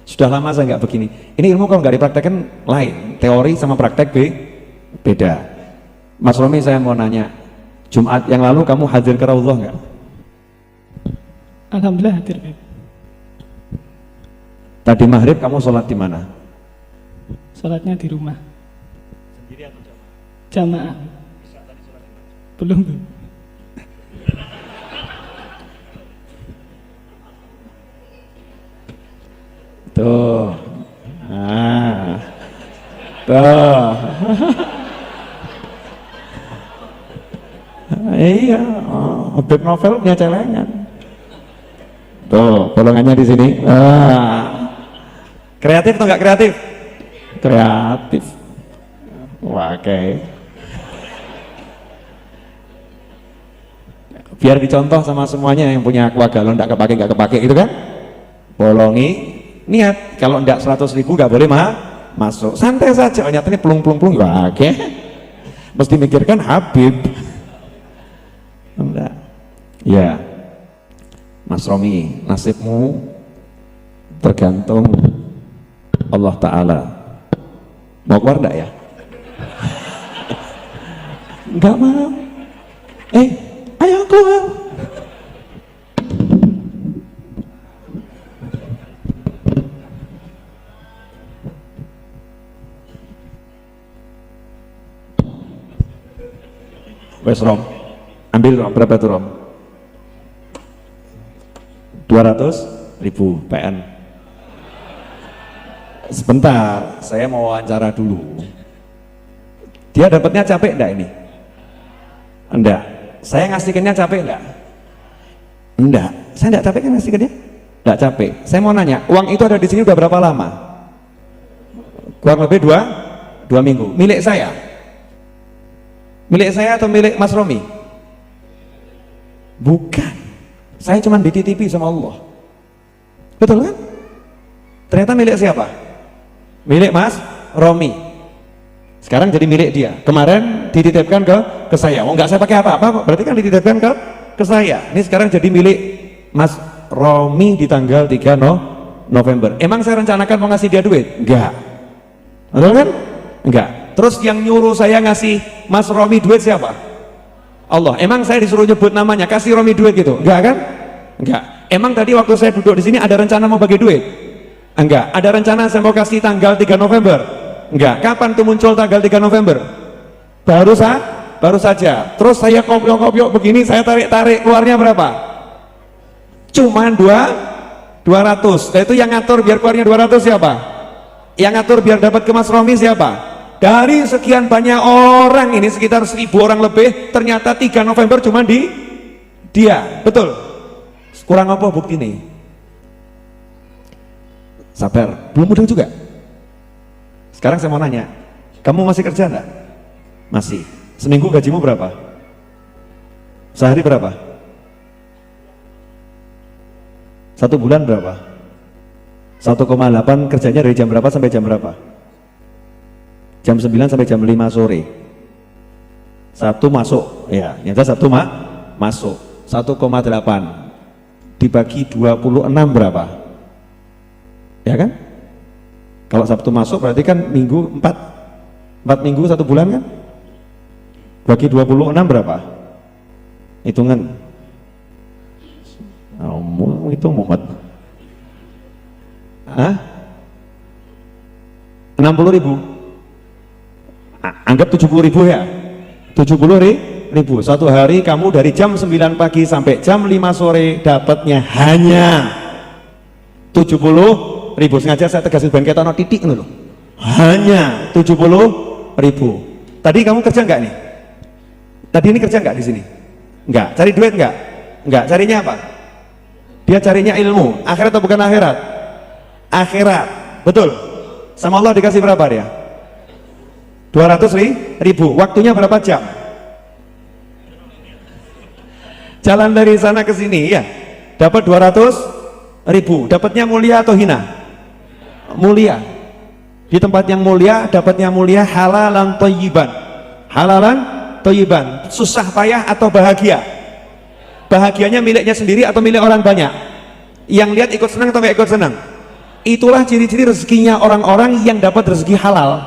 Sudah lama saya nggak begini. Ini ilmu kalau nggak dipraktekkan lain. Teori sama praktek beda. Mas Romi, saya mau nanya. Jumat yang lalu kamu hadir ke Raudhah nggak? Alhamdulillah hadir. Tadi maghrib kamu sholat di mana? Sholatnya di rumah. Sendiri atau jamaah? Belum tuh. Tuh. Tuh. Iya, Beb Novel punya celengan. Tuh, bolongannya di sini. Kreatif atau enggak kreatif? Kreatif. Wah, oke. Biar dicontoh sama semuanya yang punya aqua galon enggak kepake gitu kan? Bolongi, niat kalau enggak 100.000 enggak boleh masuk. Santai saja, nyatanya plung-plung-plung. Wah, oke. Mesti mikirkan Habib. Enggak. Ya, Mas Romi, nasibmu tergantung Allah Ta'ala. Mau keluar enggak ya? Enggak mau. Ayo keluar. Wes Rom, ambil Rom, berapa tuh Rom? 200.000 PN. Sebentar, saya mau wawancara dulu. Dia dapatnya capek enggak ini? Enggak. Saya ngasihkannya capek enggak? Enggak. Saya enggak capek kan ngasihkannya? Enggak capek. Saya mau nanya, uang itu ada di sini udah berapa lama? Kurang lebih 2 minggu. Milik saya? Milik saya atau milik Mas Romi? Bukan. Saya cuma dititipi sama Allah. Betul kan? Ternyata milik siapa? Milik Mas Romi. Sekarang jadi milik dia. Kemarin dititipkan ke saya. Oh, enggak saya pakai apa-apa, berarti kan dititipkan ke saya. Ini sekarang jadi milik Mas Romi di tanggal 3 November. Emang saya rencanakan mau ngasih dia duit? Enggak. Betul kan? Enggak. Terus yang nyuruh saya ngasih Mas Romi duit siapa? Allah. Emang saya disuruh nyebut namanya, kasih Romi duit gitu? Enggak kan? Enggak. Emang tadi waktu saya duduk di sini ada rencana mau bagi duit? Enggak. Ada rencana saya mau kasih tanggal 3 November? Enggak. Kapan tuh muncul tanggal 3 November? Baru saja. Terus saya kopiok-kopiok begini, saya tarik keluarnya berapa? Cuman 200. Nah, itu yang ngatur biar keluarnya 200 siapa? Yang ngatur biar dapat ke Mas Romi siapa? Dari sekian banyak orang ini, sekitar 1000 orang lebih, ternyata 3 November cuma di dia. Betul? Kurang apa bukti nih? Sabar, belum mudah juga. Sekarang saya mau nanya, kamu masih kerja enggak? Masih. Seminggu gajimu berapa? Sehari berapa? 1 bulan berapa? 1,8 kerjanya dari jam berapa sampai jam berapa? Jam 9 sampai jam 5 sore. Sabtu masuk, ya, nyata Sabtu masuk. 1,8 dibagi 26 berapa? Ya kan? Kalau Sabtu masuk berarti kan minggu 4 minggu 1 bulan kan? Bagi 26 berapa? Hitungan. Itu Muhammad. 60.000. Anggap 70.000 ya. 70.000. Satu hari kamu dari jam 9 pagi sampai jam 5 sore dapatnya hanya 70.000. Sengaja saya tegasin ben ketana titik loh. Hanya 70.000. Tadi kamu kerja enggak nih? Tadi ini kerja enggak di sini? Enggak. Cari duit enggak? Enggak, carinya apa? Dia carinya ilmu. Akhirat atau bukan akhirat? Akhirat, betul. Sama Allah dikasih berapa dia? 200.000. Waktunya berapa jam? Jalan dari sana ke sini ya, dapat 200.000. Dapatnya mulia atau hina? Mulia. Di tempat yang mulia, dapatnya mulia, halalan thayyiban. Halalan thayyiban. Susah payah atau bahagia? Bahagianya miliknya sendiri atau milik orang banyak? Yang lihat ikut senang atau nggak ikut senang? Itulah ciri-ciri rezekinya orang-orang yang dapat rezeki halal.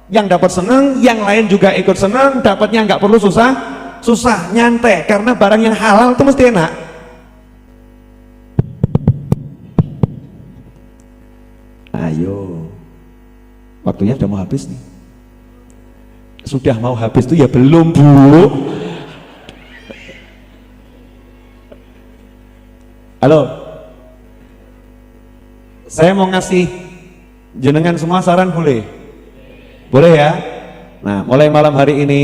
Yang dapat senang, yang lain juga ikut senang, dapatnya nggak perlu susah, nyantai, karena barang yang halal itu mesti enak. Ayo, waktunya sudah mau habis nih. Sudah mau habis tuh ya belum, Bu. Halo, saya mau ngasih jenengan semua saran, boleh? Boleh ya? Nah, mulai malam hari ini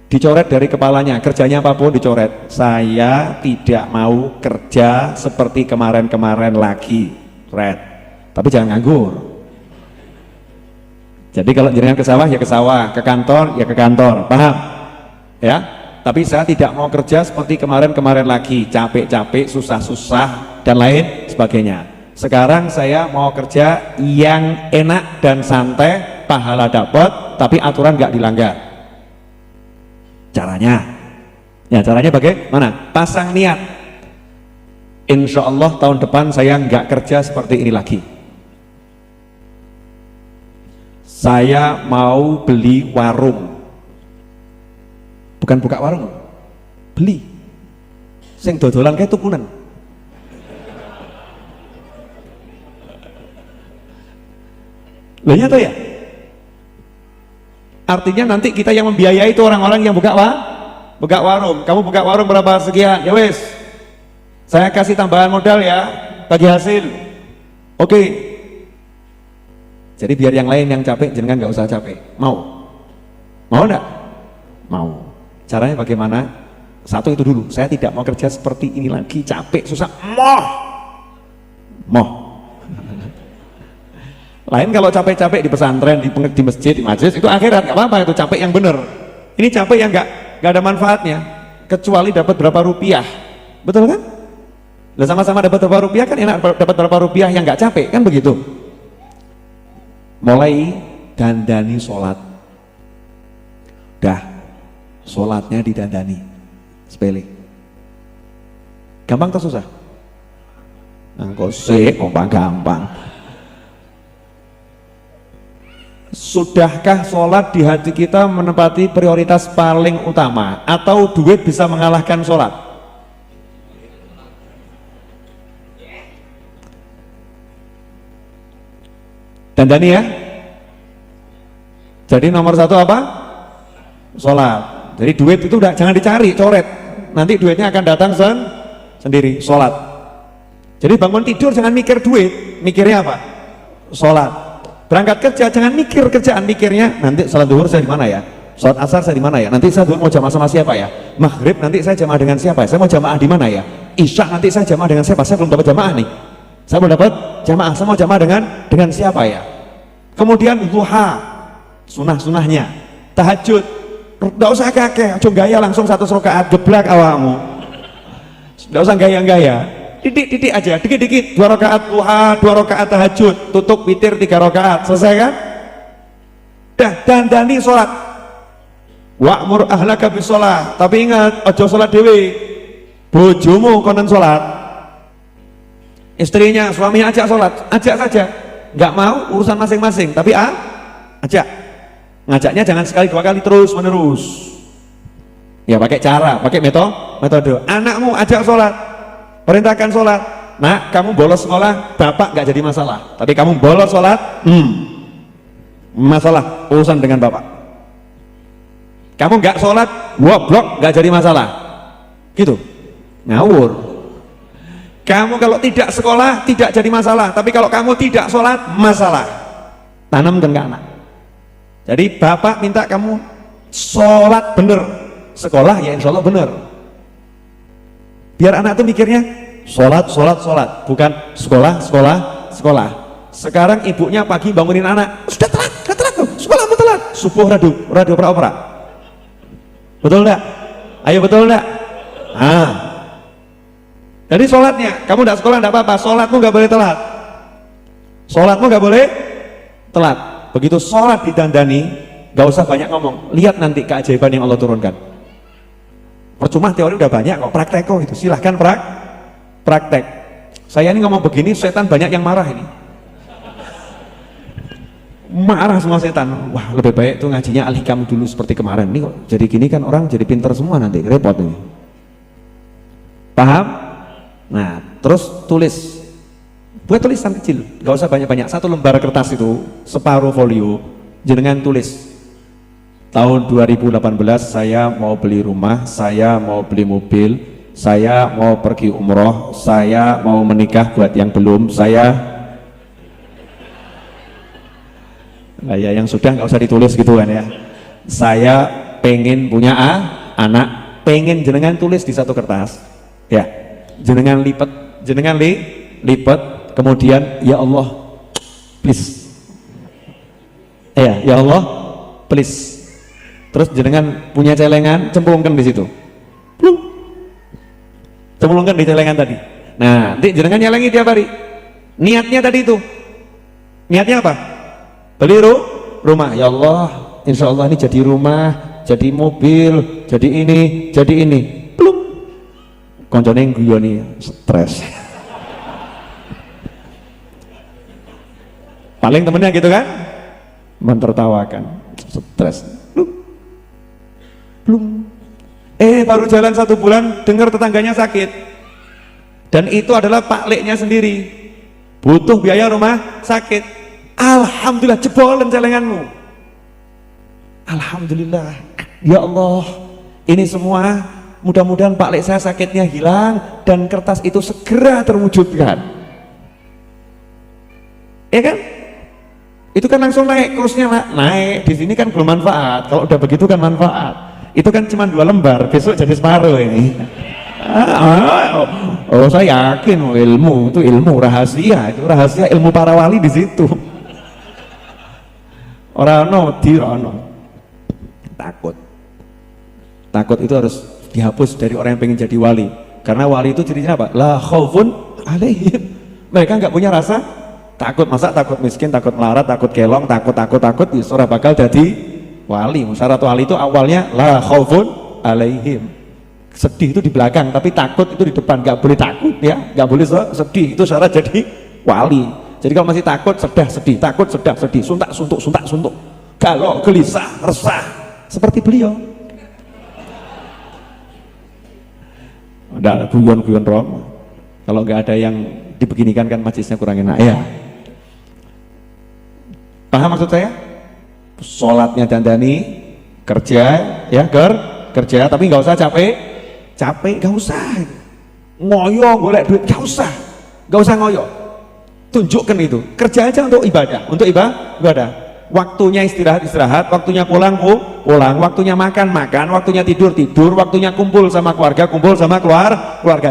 dicoret dari kepalanya, kerjanya apapun dicoret. Saya tidak mau kerja seperti kemarin-kemarin lagi, red. Tapi jangan nganggur. Jadi kalau jenengan ke sawah ya ke sawah, ke kantor ya ke kantor, paham? Ya. Tapi saya tidak mau kerja seperti kemarin-kemarin lagi, capek-capek, susah-susah dan lain sebagainya. Sekarang saya mau kerja yang enak dan santai, pahala dapat, tapi aturan nggak dilanggar. Caranya, ya caranya bagaimana? Pasang niat. Insya Allah tahun depan saya nggak kerja seperti ini lagi. Saya mau beli warung, bukan buka warung, beli. Sing dodolan kayak tukunan. Loh ya toh ya? Artinya nanti kita yang membiayai itu orang-orang yang buka warung. Kamu buka warung berapa sekian? Ya wes, saya kasih tambahan modal ya, bagi hasil. Oke. Jadi biar yang lain yang capek, jangan nggak usah capek. Mau enggak? Mau. Caranya bagaimana? Satu itu dulu, saya tidak mau kerja seperti ini lagi, capek, susah. Moh. Lain kalau capek-capek di pesantren, di masjid, di majelis, itu akhirat, nggak apa-apa, itu capek yang bener. Ini capek yang nggak ada manfaatnya, kecuali dapat berapa rupiah, betul kan? Lah sama-sama dapat berapa rupiah kan enak, dapat berapa rupiah yang nggak capek, kan begitu. Mulai dandani sholat, dah, sholatnya didandani, sepele. Gampang atau susah? Nggak sih, gampang. Sudahkah sholat di hati kita menempati prioritas paling utama, atau duit bisa mengalahkan sholat? Dandani ya. Jadi nomor satu apa? Sholat. Jadi duit itu udah jangan dicari, coret. Nanti duitnya akan datang sendiri. Sholat. Jadi bangun tidur jangan mikir duit, mikirnya apa? Sholat. Berangkat kerja jangan mikir kerjaan, mikirnya nanti salat zuhur saya di mana ya, salat asar saya di mana ya, nanti saya mau jamaah sama siapa ya, maghrib nanti saya jamaah dengan siapa ya, saya mau jamaah di mana ya, isya nanti saya jamaah dengan siapa, saya belum dapat jamaah nih, saya belum dapat jamaah, saya mau jamaah dengan siapa ya. Kemudian duha, sunahnya, tahajud, nggak usah kakek, cuma gaya langsung 100 rakaat geblak awakmu, nggak usah gaya-gaya. Didik aja, dikit-dikit, 2 rakaat duha, 2 rakaat tahajud, tutup witir 3 rakaat, selesai kan? Dah, dandani sholat. Wa'mur ahlaka bisolah, tapi ingat, ojo sholat dewe, bojomu konon sholat. Istrinya, suaminya ajak sholat, ajak saja. Nggak mau urusan masing-masing, tapi ajak. Ngajaknya jangan sekali 2 kali terus menerus. Ya pakai cara, pakai metode. Anakmu ajak sholat. Perintahkan sholat. Nah, kamu bolos sekolah, bapak nggak jadi masalah. Tapi kamu bolos sholat, masalah, urusan dengan bapak. Kamu nggak sholat, goblok, nggak jadi masalah. Gitu, ngawur. Kamu kalau tidak sekolah, tidak jadi masalah. Tapi kalau kamu tidak sholat, masalah. Tanamkan ke anak. Jadi bapak minta kamu sholat bener, sekolah ya insya Allah bener. Biar anak tuh mikirnya sholat, sholat, sholat, bukan sekolah, sekolah, sekolah. Sekarang ibunya pagi bangunin anak, sudah telat tuh, sekolah mau telat. Subuh radio opera. Betul enggak? Ayo betul enggak? Jadi sholatnya, kamu enggak sekolah enggak apa-apa, sholatmu enggak boleh telat. Sholatmu enggak boleh telat. Begitu sholat didandani, enggak usah banyak ngomong. Lihat nanti keajaiban yang Allah turunkan. Percuma teori udah banyak kok, praktek kok itu. Silahkan praktek. Saya ini ngomong begini, setan banyak yang marah ini. Marah semua setan. Wah, lebih baik tuh ngajinya Al-Hikam dulu seperti kemarin. Ini kok jadi gini kan orang jadi pinter semua nanti, repot ini. Paham? Nah, terus tulis. Buat tulisan kecil, gak usah banyak-banyak. Satu lembar kertas itu, separuh folio, jenengan tulis. Tahun 2018 saya mau beli rumah, saya mau beli mobil, saya mau pergi umroh, saya mau menikah buat yang belum, nah ya yang sudah nggak usah ditulis gitu kan ya. Saya pengen punya anak, pengen jenengan tulis di satu kertas, ya, jenengan lipat, kemudian ya Allah, please, ya Allah, please. Terus jenengan punya celengan, cemplungkan di situ, cemplungkan di celengan tadi. Nah, nanti jenengan nyelengi tiap hari. Niatnya tadi itu, niatnya apa? Beli rumah, ya Allah, insya Allah ini jadi rumah, jadi mobil, jadi ini, belum. Koncone guyoni stres. Paling temennya gitu kan, mentertawakan, stres. Belum. Baru jalan 1 bulan, dengar tetangganya sakit, dan itu adalah Pak Leknya sendiri, butuh biaya rumah sakit. Alhamdulillah, jebolan celenganmu. Alhamdulillah, ya Allah, ini semua mudah-mudahan Pak Lek saya sakitnya hilang dan kertas itu segera terwujudkan. Ya kan? Itu kan langsung naik, kurusnya naik. Di sini kan belum manfaat. Kalau udah begitu kan manfaat. Itu kan cuma 2 lembar, besok jadi separuh ini. Oh, saya yakin ilmu itu ilmu rahasia, itu rahasia ilmu para wali di situ. Orang takut itu harus dihapus dari orang yang pengen jadi wali. Karena wali itu cirinya apa? La khaufun alaihim. Mereka nggak punya rasa takut. Masa takut miskin, takut melarat, takut kelong, takut ya seorang bakal jadi wali. Syarat wali itu awalnya la khaufun alaihim. Sedih itu di belakang, tapi takut itu di depan. Nggak boleh takut ya, nggak boleh sedih. Itu syarat jadi wali. Jadi kalau masih takut, sedih, takut, sedih, suntuk, galau, gelisah, resah, seperti beliau. Udah guyon rom. Kalau nggak ada yang dibeginikan kan majlisnya kurang enak ya. Paham maksud saya? Sholatnya dandani, kerja ya, kerja, tapi nggak usah capek, nggak usah ngoyo golek duit, nggak usah ngoyo. Tunjukkan itu, kerja aja untuk ibadah, ibadah. Waktunya istirahat, waktunya pulang, waktunya makan, waktunya tidur, waktunya kumpul sama keluarga.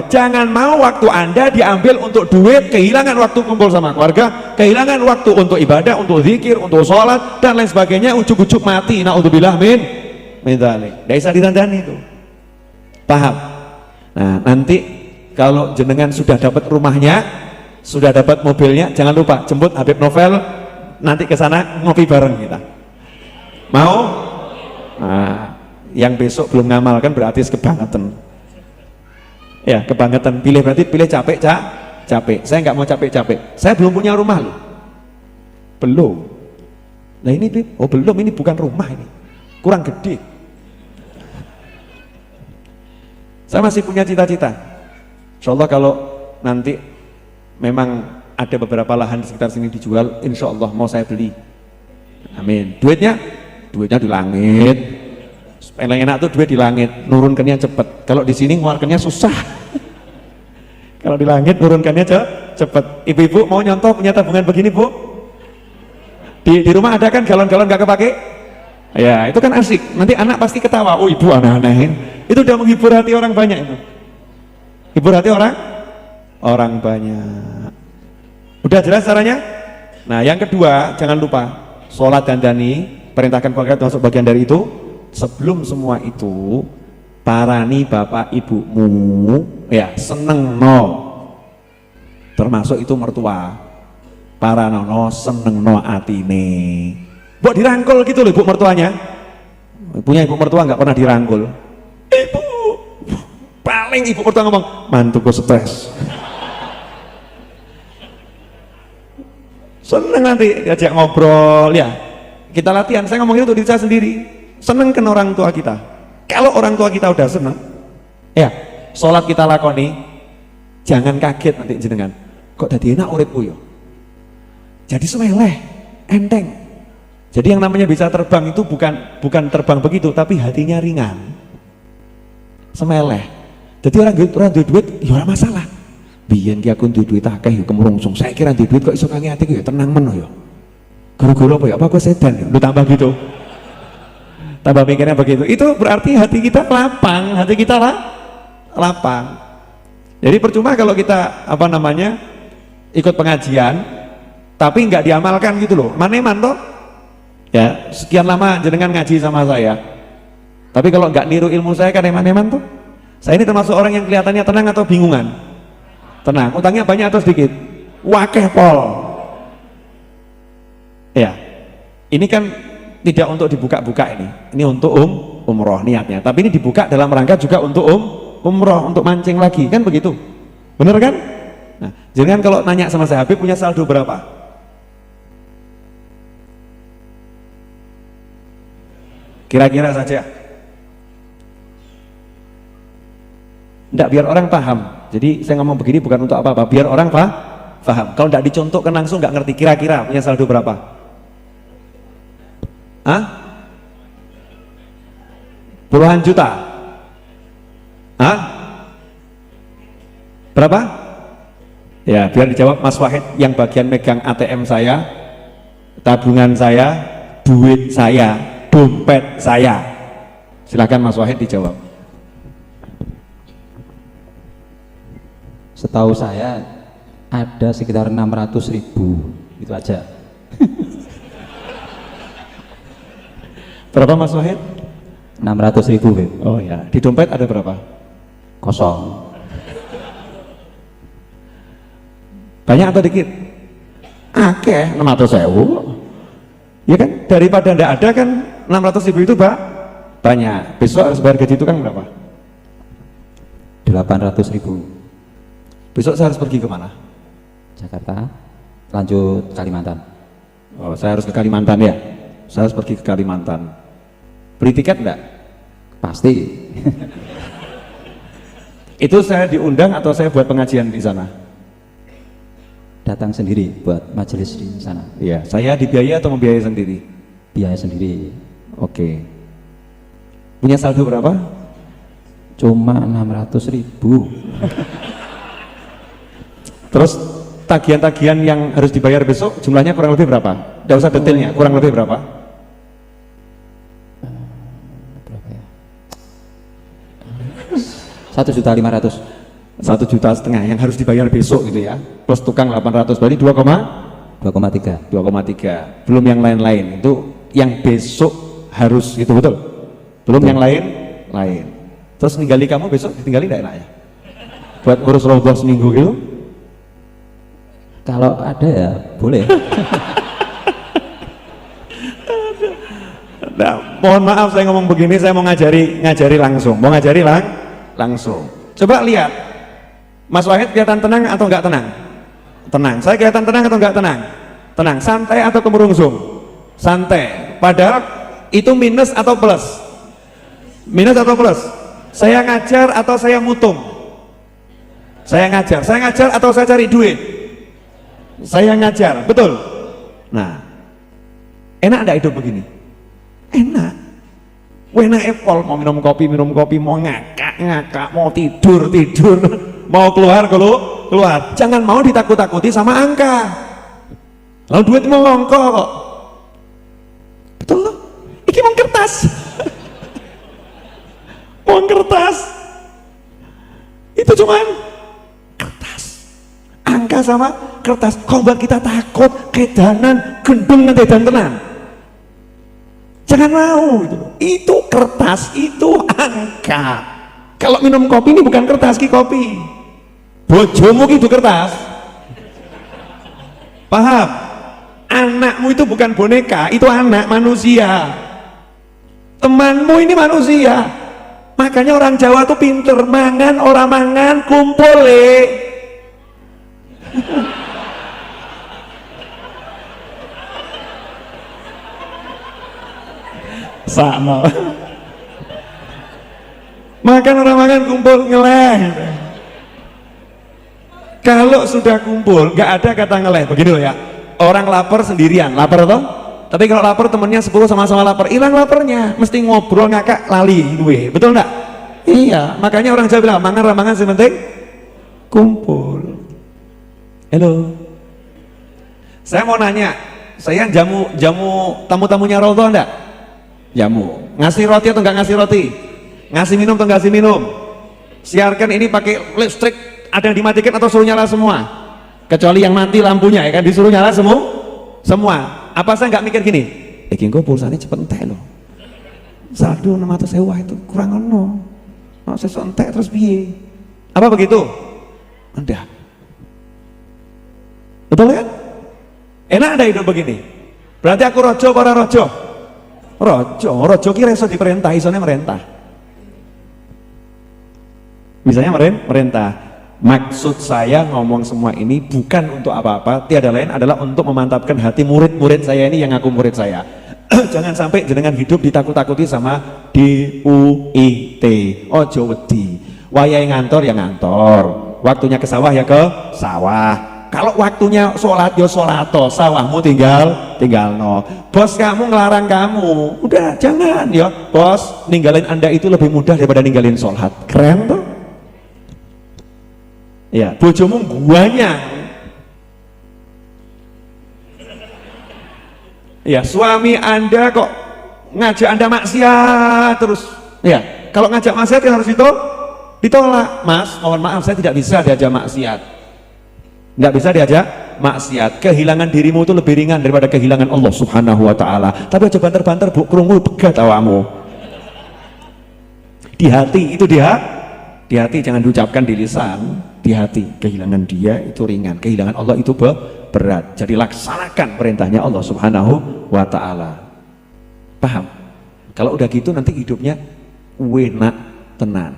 Jangan mau waktu Anda diambil untuk duit, kehilangan waktu kumpul sama keluarga, kehilangan waktu untuk ibadah, untuk zikir, untuk sholat dan lain sebagainya, ujuk-ujuk mati. Naudzubillah min dzalik. Tidak bisa ditandani itu. Paham? Nah, nanti kalau jenengan sudah dapat rumahnya, sudah dapat mobilnya, jangan lupa jemput Habib Novel nanti ke sana ngopi bareng kita. Mau? Nah, yang besok belum ngamalkan berarti kebangetan. Ya, kebangetan. Pilih capek. Saya nggak mau capek. Saya belum punya rumah loh. Belum. Nah ini belum, ini bukan rumah ini. Kurang gede. Saya masih punya cita-cita. Insya Allah kalau nanti memang ada beberapa lahan di sekitar sini dijual, insya Allah mau saya beli. Amin. Duitnya di langit. Paling enak tuh duit di langit, nurunkannya cepet. Kalau di sini ngeluarkannya susah. Kalau di langit nurunkannya cepet. Ibu-ibu mau nyontoh punya tabungan begini bu? Di rumah ada kan galon-galon gak kepake? Ya itu kan asik. Nanti anak pasti ketawa. Oh ibu aneh-anehin. Itu udah menghibur hati orang banyak itu. hibur hati orang banyak. Udah jelas caranya? Nah yang kedua, jangan lupa sholat dandani, perintahkan keluarga termasuk bagian dari itu. Sebelum semua itu, parani bapak ibumu ya seneng no, termasuk itu mertua, paranono seneng no atine. Buat dirangkul gitu loh ibu mertuanya. Punya ibu mertua nggak pernah dirangkul. Ibu, paling ibu mertua ngomong mantuku stres. Seneng nanti diajak ngobrol ya. Kita latihan, saya ngomong itu untuk diri saya sendiri. Seneng kan orang tua kita. Kalau orang tua kita udah seneng, ya sholat kita lakoni, jangan kaget nanti jenengan. Kok jadi enak uripku yo? Jadi semeleh, enteng. Jadi yang namanya bisa terbang itu bukan terbang begitu, tapi hatinya ringan. Semeleh. Jadi orang duit, ya ora masalah. Biyen ki aku duit akeh yo kemrungsung. Saya kira duit kok iso kange atiku yo tenang meno yo. Guru-guru apa ya? Apa aku sedan ya? Lu tambah gitu. Tambah mikirnya begitu. Itu berarti hati kita lapang, hati kita lapang. Jadi percuma kalau kita ikut pengajian tapi nggak diamalkan gitu loh. Maneman toh? Ya, sekian lama jenengan ngaji sama saya. Tapi kalau nggak niru ilmu saya kan eman-eman tuh. Saya ini termasuk orang yang kelihatannya tenang atau bingungan? Tenang. Utangnya banyak atau sedikit? Wakeh pol. Ya. Ini kan tidak untuk dibuka-buka ini. Ini untuk umroh niatnya. Tapi ini dibuka dalam rangka juga untuk umroh, untuk mancing lagi. Kan begitu? Bener kan? Nah, jangan kalau nanya sama saya, Habib punya saldo berapa? Kira-kira saja. Enggak, biar orang paham. Jadi saya ngomong begini bukan untuk apa-apa, biar orang paham. Kalau enggak dicontohkan langsung enggak ngerti. Kira-kira punya saldo berapa? Hah? Puluhan juta? Hah? Berapa? Ya, biar dijawab Mas Wahid yang bagian megang ATM saya, tabungan saya, duit saya, dompet saya. Silakan Mas Wahid dijawab. Setahu saya ada sekitar 600.000, itu aja. Berapa Mas Wahid? 600.000, Beb. Oh ya, di dompet ada berapa? Kosong. Banyak atau dikit? Akeh, 600.000. Ya kan, daripada ndak ada kan 600.000 itu banyak. Besok harus bayar gaji itu kan berapa? 800.000. Besok saya harus pergi kemana? Jakarta, lanjut Kalimantan. Oh, saya harus ke Kalimantan ya? Saya harus pergi ke Kalimantan. Beli tiket enggak? Pasti. Itu saya diundang atau saya buat pengajian di sana? Datang sendiri buat majelis di sana. Iya, saya dibiayai atau membiayai sendiri? Biaya sendiri. Oke. Punya saldo berapa? Cuma 600.000. Terus tagihan-tagihan yang harus dibayar besok jumlahnya kurang lebih berapa? Tidak usah detailnya, kurang lebih berapa? Berapa ya? 1.500.000. 1,5 juta yang harus dibayar besok gitu ya, plus tukang 800, berarti 2,3. 2,3. Belum yang lain-lain, itu yang besok harus gitu, betul? Belum yang lain. Terus ninggali kamu besok ditinggali tidak enak ya? Buat urus roboh seminggu gitu? Kalau ada ya boleh. Nah, mohon maaf saya ngomong begini, saya mau ngajari langsung, langsung. Coba lihat, Mas Wahid kelihatan tenang atau enggak tenang? Tenang. Saya kelihatan tenang atau enggak tenang? Tenang. Santai atau kemerungsung? Santai. Padahal itu minus atau plus? Minus atau plus? Saya ngajar atau saya mutung? Saya ngajar atau saya cari duit? Saya ngajar, betul? Nah, enak enggak hidup begini? Enak. Enak Apple, mau minum kopi, mau ngakak, mau tidur, mau keluar. Jangan mau ditakut-takuti sama angka. Lalu duit mau ngongko kok. Betul loh? Iki mau kertas. Mau kertas. Itu cuman kertas. Angka sama kertas. Kau buat kita takut, kedanan, gendeng nanti dan tenan. Jangan mau itu. Itu kertas, itu angka. Kalau minum kopi ini bukan kertas ki kopi. Bojomu itu kertas. Paham? Anakmu itu bukan boneka, itu anak manusia. Temanmu ini manusia. Makanya orang Jawa tuh pinter, mangan orang mangan kumpul sama. Makan orang makan kumpul ngeleh. Kalau sudah kumpul nggak ada kata ngeleh, begini loh ya. Orang lapar sendirian, lapar toh? Tapi kalau lapar temennya 10 sama-sama lapar, hilang laparnya. Mesti ngobrol ngakak lali gue, betul nggak? Iya, makanya orang Jawa bilang mangan ramangan sementing kumpul. Halo, saya mau nanya, saya jamu tamu-tamunya Raudhah enggak? Jamu, ngasih roti atau enggak ngasih roti? Ngasih minum atau enggak ngasih minum? Siarkan ini pakai listrik, ada yang dimatikan atau suruh nyala semua? Kecuali yang mati lampunya ya kan, disuruh nyala semua. Apa saya nggak mikir gini? Kingko pulsanya cepet entek loh. Saldo 600 sewa itu kurang ono. Mau saya entek terus piye? Apa begitu? Enggak. Betul kan? Enak ada hidup begini. Berarti aku rojo para rojo. Rojo kira iso diperintah, isone merintah. Misalnya merintah. Maksud saya ngomong semua ini bukan untuk apa-apa, tiada lain adalah untuk memantapkan hati murid-murid saya ini yang ngaku murid saya. Jangan sampai jenengan hidup ditakut-takuti sama DUIT. Ojo wedi. Wayahe ngantor ya ngantor. Waktunya ke sawah ya ke sawah. Kalau waktunya sholat ya sholat, sawahmu tinggal no. Bos kamu ngelarang kamu, udah jangan ya. Bos, ninggalin Anda itu lebih mudah daripada ninggalin sholat. Keren tuh. Ya, bojomu guanya. Ya, suami Anda kok ngajak Anda maksiat terus. Ya, kalau ngajak maksiat kan harus ditolak. Mas, mohon maaf saya tidak bisa diajak maksiat. Nggak bisa diajak maksiat. Kehilangan dirimu itu lebih ringan daripada kehilangan Allah Subhanahu wa taala. Tapi aja banter-banter bu krungu pegat awamu. Di hati itu di hati jangan diucapkan di lisan. Di hati kehilangan dia itu ringan, kehilangan Allah itu berat. Jadi laksanakan perintahnya Allah Subhanahu wa taala. Paham? Kalau udah gitu nanti hidupnya enak tenan.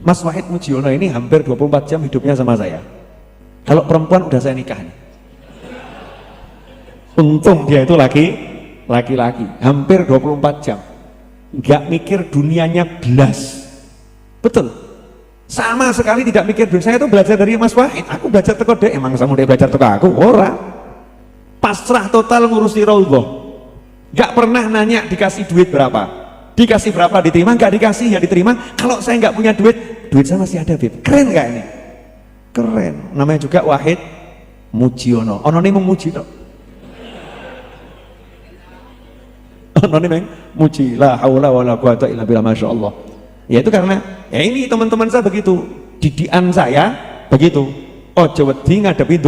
Mas Wahid Mujiono ini hampir 24 jam hidupnya sama saya. Kalau perempuan udah saya nikah nih. Untung dia itu laki-laki, hampir 24 jam. Nggak mikir dunianya belas. Betul. Sama sekali tidak mikir dunia. Saya itu belajar dari Mas Wahid. Aku belajar teko dek, emang sama dia belajar teko aku ora. Pasrah total ngurusi Raudhah. Gak pernah nanya dikasih duit berapa. Dikasih berapa diterima, gak dikasih ya diterima. Kalau saya nggak punya duit saya masih ada, Beb. Keren gak ini? Keren. Namanya juga Wahid Mujiono. Onone memuji tok. Onone muji la haula wala quwata illa billah masyaallah. Ya itu karena ya ini teman-teman saya begitu, didikan saya begitu. Ojo wedi ngadepi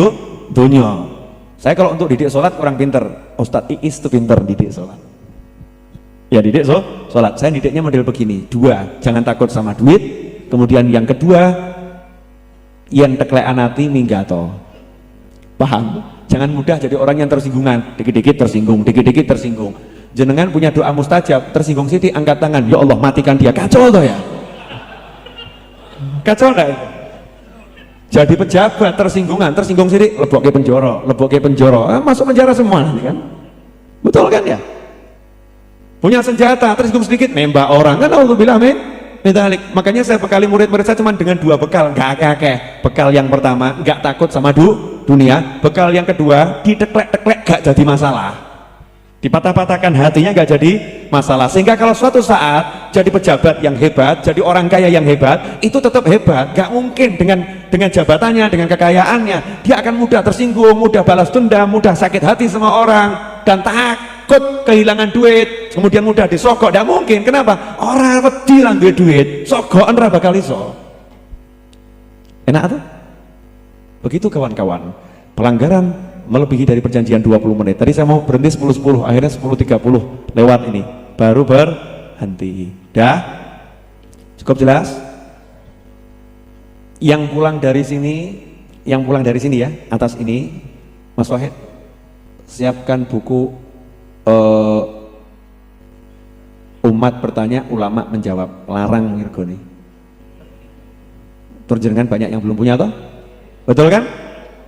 dunia. Saya kalau untuk didik sholat kurang pinter. Ustadz Iis itu pinter didik sholat. Ya didik sholat. Saya didiknya model begini. 2, jangan takut sama duit. Kemudian yang kedua, yen teklekan ati minggato. Paham? Jangan mudah jadi orang yang tersinggungan. Dikit-dikit tersinggung, dikit-dikit tersinggung. Jenengan punya doa mustajab, tersinggung siti angkat tangan, ya Allah matikan dia. Kacau toh ya? Kacau enggak itu? Jadi pejabat tersinggung siti, lebokke penjara, masuk penjara semua nanti kan? Betul kan ya? Punya senjata, tersinggung sedikit, nembak orang kan, Alhamdulillah metalik. Makanya saya bekali murid-murid saya cuma dengan 2 bekal, nggak akeh. Bekal yang pertama, nggak takut sama dunia. Bekal yang kedua, diteklek-teklek gak jadi masalah. Dipatah-patahkan hatinya gak jadi masalah. Sehingga kalau suatu saat jadi pejabat yang hebat, jadi orang kaya yang hebat, itu tetap hebat. Gak mungkin dengan jabatannya, dengan kekayaannya, dia akan mudah tersinggung, mudah balas dendam, mudah sakit hati sama orang, dan takut kehilangan duit, kemudian mudah disogok. Gak mungkin. Kenapa? Orang wedi lan duwe duit, sogokan ra bakal iso. Enak tuh? Begitu kawan-kawan, pelanggaran melebihi dari perjanjian 20 menit. Tadi saya mau berhenti 10.10, akhirnya 10.30 lewat ini, baru berhenti. Dah? Cukup jelas? Yang pulang dari sini ya, atas ini, Mas Wahid, siapkan buku umat bertanya, ulama menjawab, larang Wirgoni. Terjenengan banyak yang belum punya toh? Betul kan?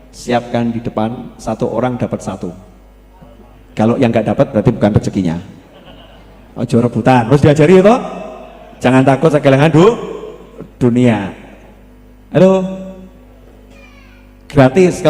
Siapkan di depan, satu orang dapat satu. Kalau yang nggak dapat berarti bukan rezekinya. Ojo rebutan, terus diajari toh? Jangan takut sekelangan dunia. Halo, gratis kalau